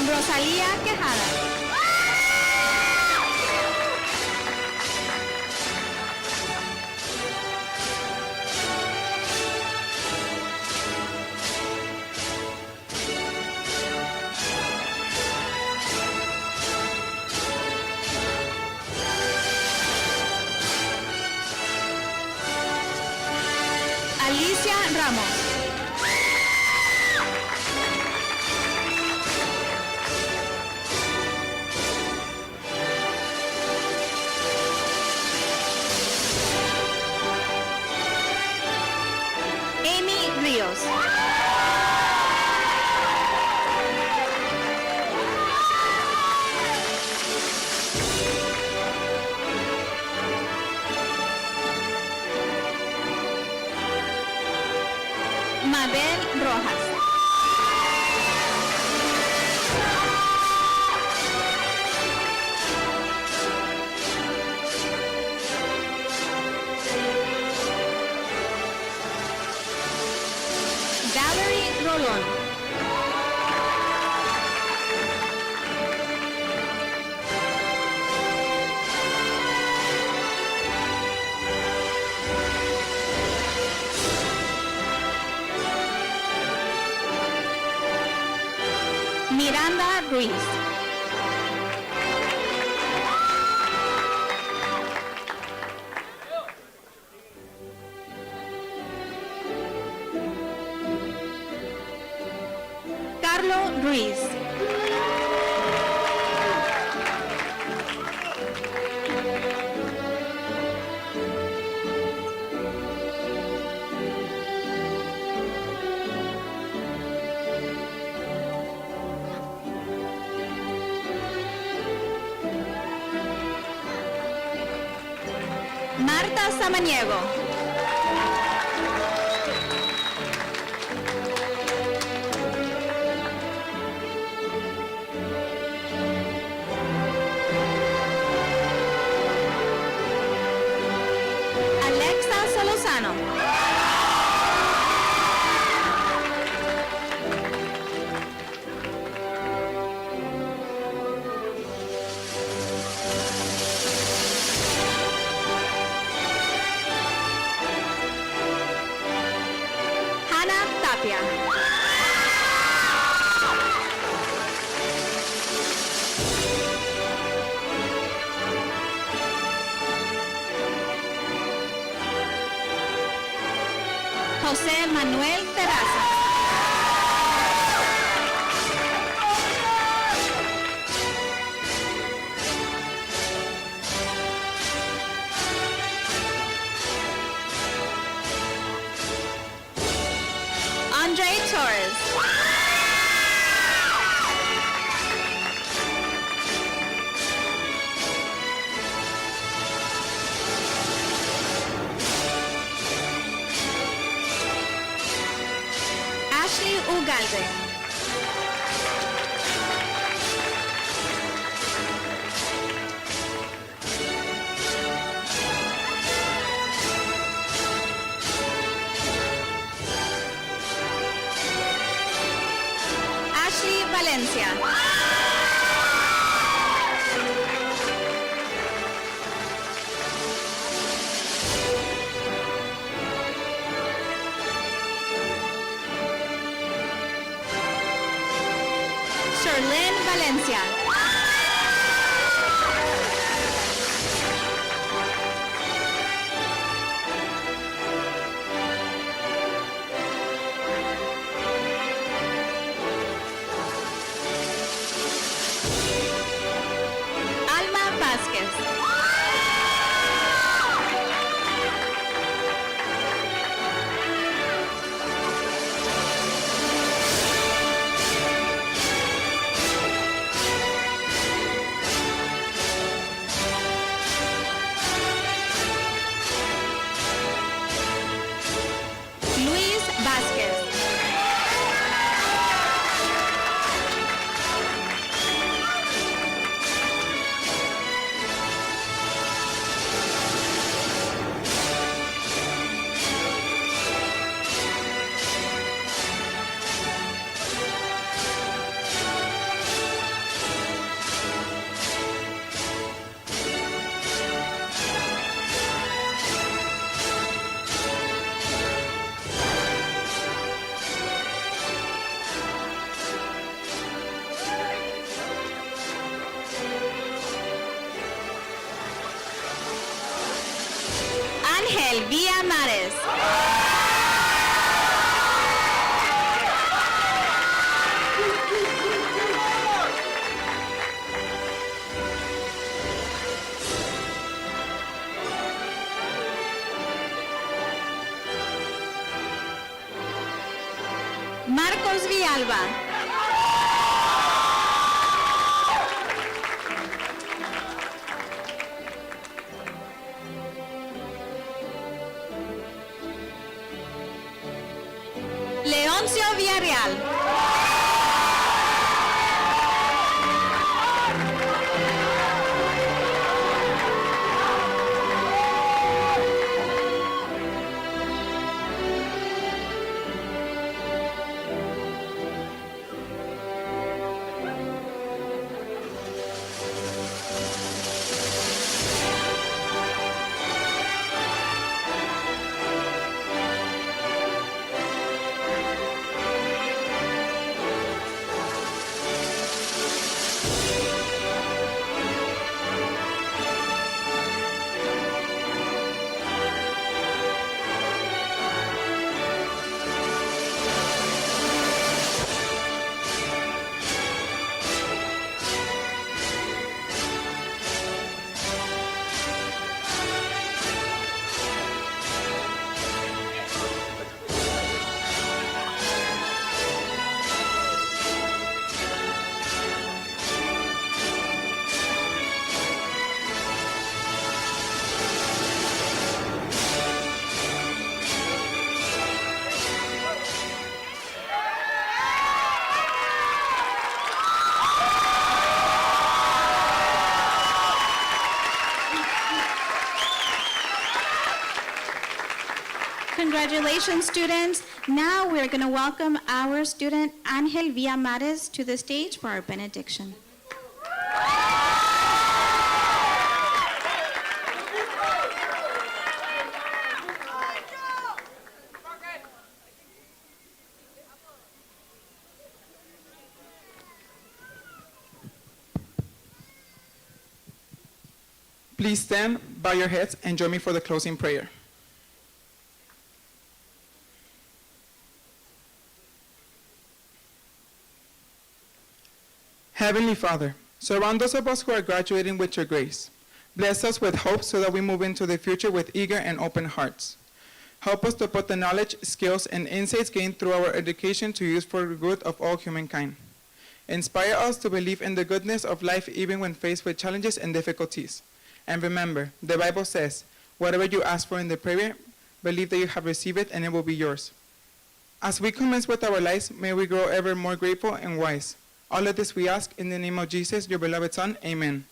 Rosalía Quejada. Alicia Ramos. Amy Ríos. Mabel Rojas. Valerie Rolón. Miranda Ruiz. Carlo Ruiz. Marta Samaniego. Alexa Solozano. Hannah Tapia. José Manuel Terraza. Andre Torres. Ugalde. Ashley Valencia. Sherlyn Valencia. Alma Vázquez. Luis Vázquez. Ángel Villa Mares. Marcos Villalba. Leoncio Villarreal. Congratulations, students. Now we're going to welcome our student Ángel Villamares to the stage for our benediction. Please stand, bow your heads, and join me for the closing prayer. Heavenly Father, surround those of us who are graduating with your grace. Bless us with hope so that we move into the future with eager and open hearts. Help us to put the knowledge, skills, and insights gained through our education to use for the good of all humankind. Inspire us to believe in the goodness of life even when faced with challenges and difficulties. And remember, the Bible says, whatever you ask for in the prayer, believe that you have received it and it will be yours. As we commence with our lives, may we grow ever more grateful and wise. All of this we ask in the name of Jesus, your beloved Son. Amen.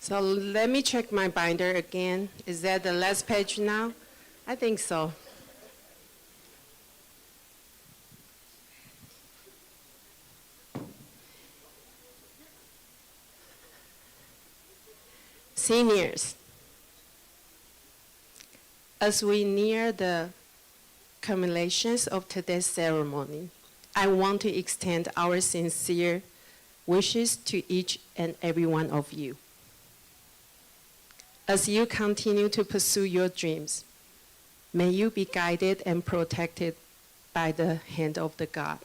So let me check my binder again. Is that the last page now? I think so. Seniors, as we near the culminations of today's ceremony, I want to extend our sincere wishes to each and every one of you. As you continue to pursue your dreams, may you be guided and protected by the hand of the God.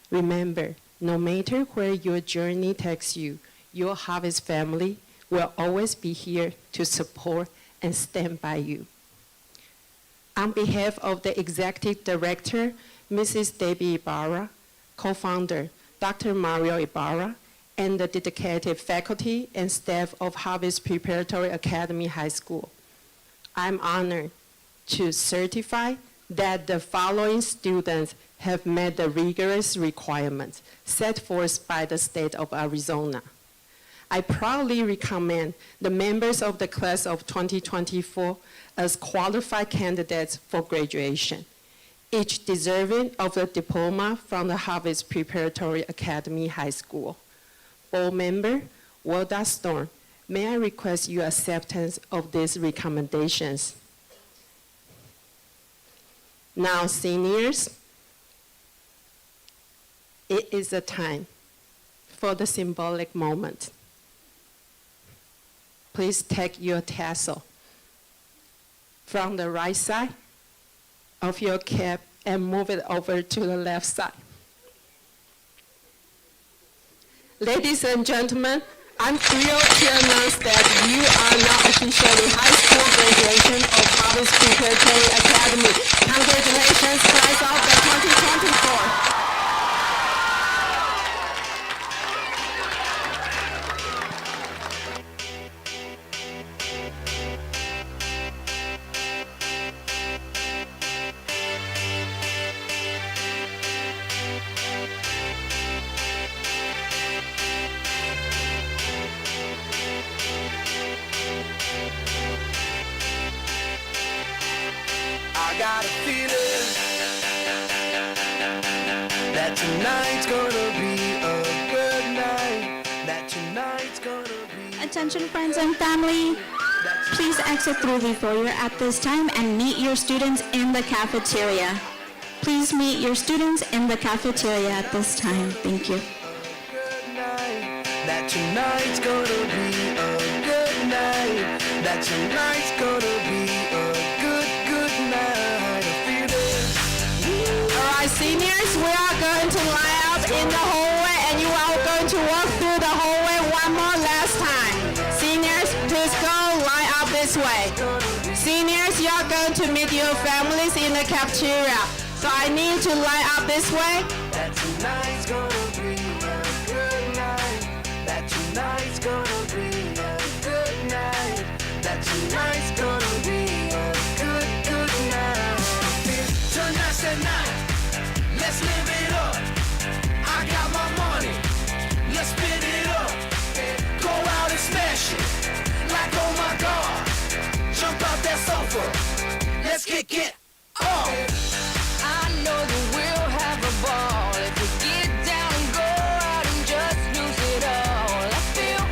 Remember, no matter where your journey takes you, your Harvest family will always be here to support and stand by you. On behalf of the Executive Director, Mrs. Debbie Ibarra, Co-founder, Dr. Mario Ibarra, and the dedicated faculty and staff of Harvest Preparatory Academy High School, I'm honored to certify that the following students have met the rigorous requirements set forth by the state of Arizona. I proudly recommend the members of the class of 2024 as qualified candidates for graduation, each deserving of a diploma from the Harvest Preparatory Academy High School. Board member, Walda Storm, may I request your acceptance of these recommendations? Now, seniors, it is a time for the symbolic moment. Please take your tassel from the right side of your cap and move it over to the left side. Ladies and gentlemen, I'm thrilled to announce that you are now officially high school graduation of Harvest Preparatory Academy. Congratulations, class of the 2024. I got a feeling that tonight's gonna be a good night. That tonight's gonna be. Attention friends and family, please exit through the foyer at this time and meet your students in the cafeteria. Please meet your students in the cafeteria at this time. Thank you. That tonight's gonna be a good night. That tonight's gonna be a good night. I feel it. All right, seniors, we are going to line up in the hallway, and you are going to walk through the hallway one more last time. Seniors, please go line up this way. Seniors, you are going to meet your families in the cafeteria. So I need you to line up this way. That tonight's gonna be a good night. That tonight's gonna be a good night. That tonight's gonna be a good night. Tonight's the night. Let's live it up. I got my money. Let's spin it up. Go out and smash it. Like oh my God. Jump out that sofa. Let's kick it off. I know that we'll have a ball if we get down and go out and just lose it all. I feel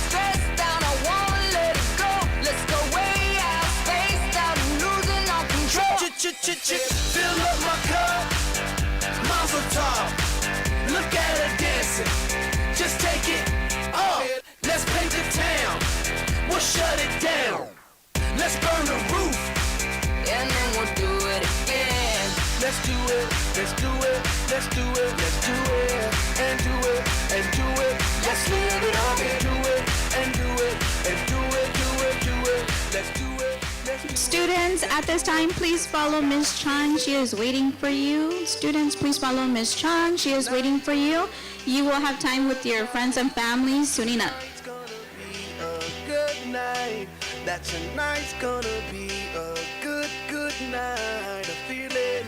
stressed out, I wanna let it go. Let's go way out, spaced out and losing all control. Fill up my cup, mazel tov. Look at her dancing, just take it off. Let's paint the town, we'll shut it down. Let's burn the roof, and then we'll do it again. Let's do it, let's do it, let's do it, let's do it, and do it, and do it. Let's live it up and do it, and do it, and do it, do it, do it. Let's do it. Students, at this time, please follow Ms. Chan. She is waiting for you. Students, please follow Ms. Chan. She is waiting for you. You will have time with your friends and families soon enough. It's gonna be a good night. That tonight's gonna be a good, good night. A feeling.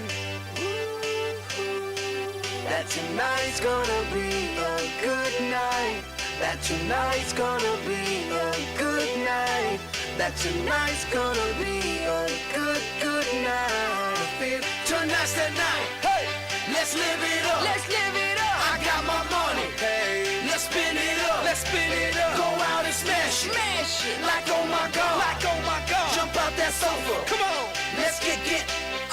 That tonight's gonna be a good night. That tonight's gonna be a good night. That tonight's gonna be a good, good night. I feel tonight's the night. Hey, let's live it up. Let's live it up. I got my money. Hey, let's spin it up. Let's spin it up. Go out and smash it. Smash it. Like oh my god. Like oh my god. Jump out that sofa. Come on. Let's get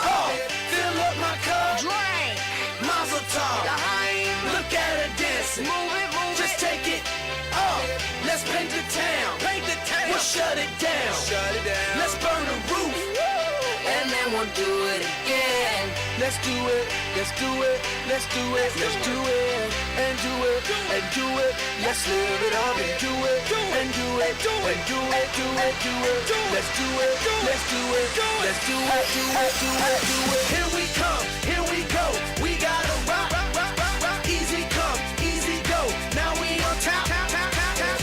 off. Fill up my cup. Drink. Mazel tov. Look at her dancing. Move it, move it. Just take it off. Let's paint the town. Paint the town. We'll shut it down. Shut it down. Let's burn the roof. And then we'll do it again. Let's do it. Let's do it. Let's do it. Let's do it. And do it. And do it. Let's live it up and do it. And do it. And do it. Do it. Do it. Let's do it. Let's do it. Let's do it. Do it. Do it. Do it. Here we come. Here we go. We gotta rock. Easy come. Easy go. Now we on top.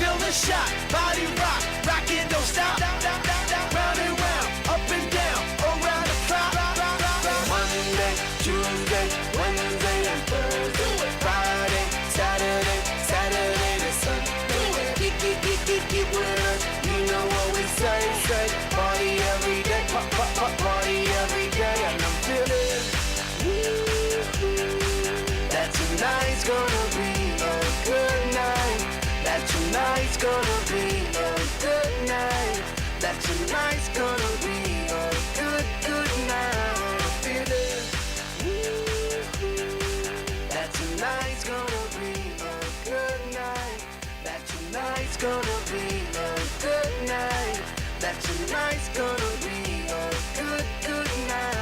Feel the shot. Body rock. Rock it. Don't stop. Round and round. Up and down. Around the clock. Monday, Tuesday, Wednesday, and Thursday. Friday, Saturday, Saturday to Sunday. Get with us. You know what we say. Party every day. Party every day. And I'm feeling that tonight's gonna be a good night. That tonight's gonna be a good night. That tonight's gonna be a good, good night. I feel it. That tonight's gonna be a good night. That tonight's gonna be a good night. That tonight's gonna be a good, good night.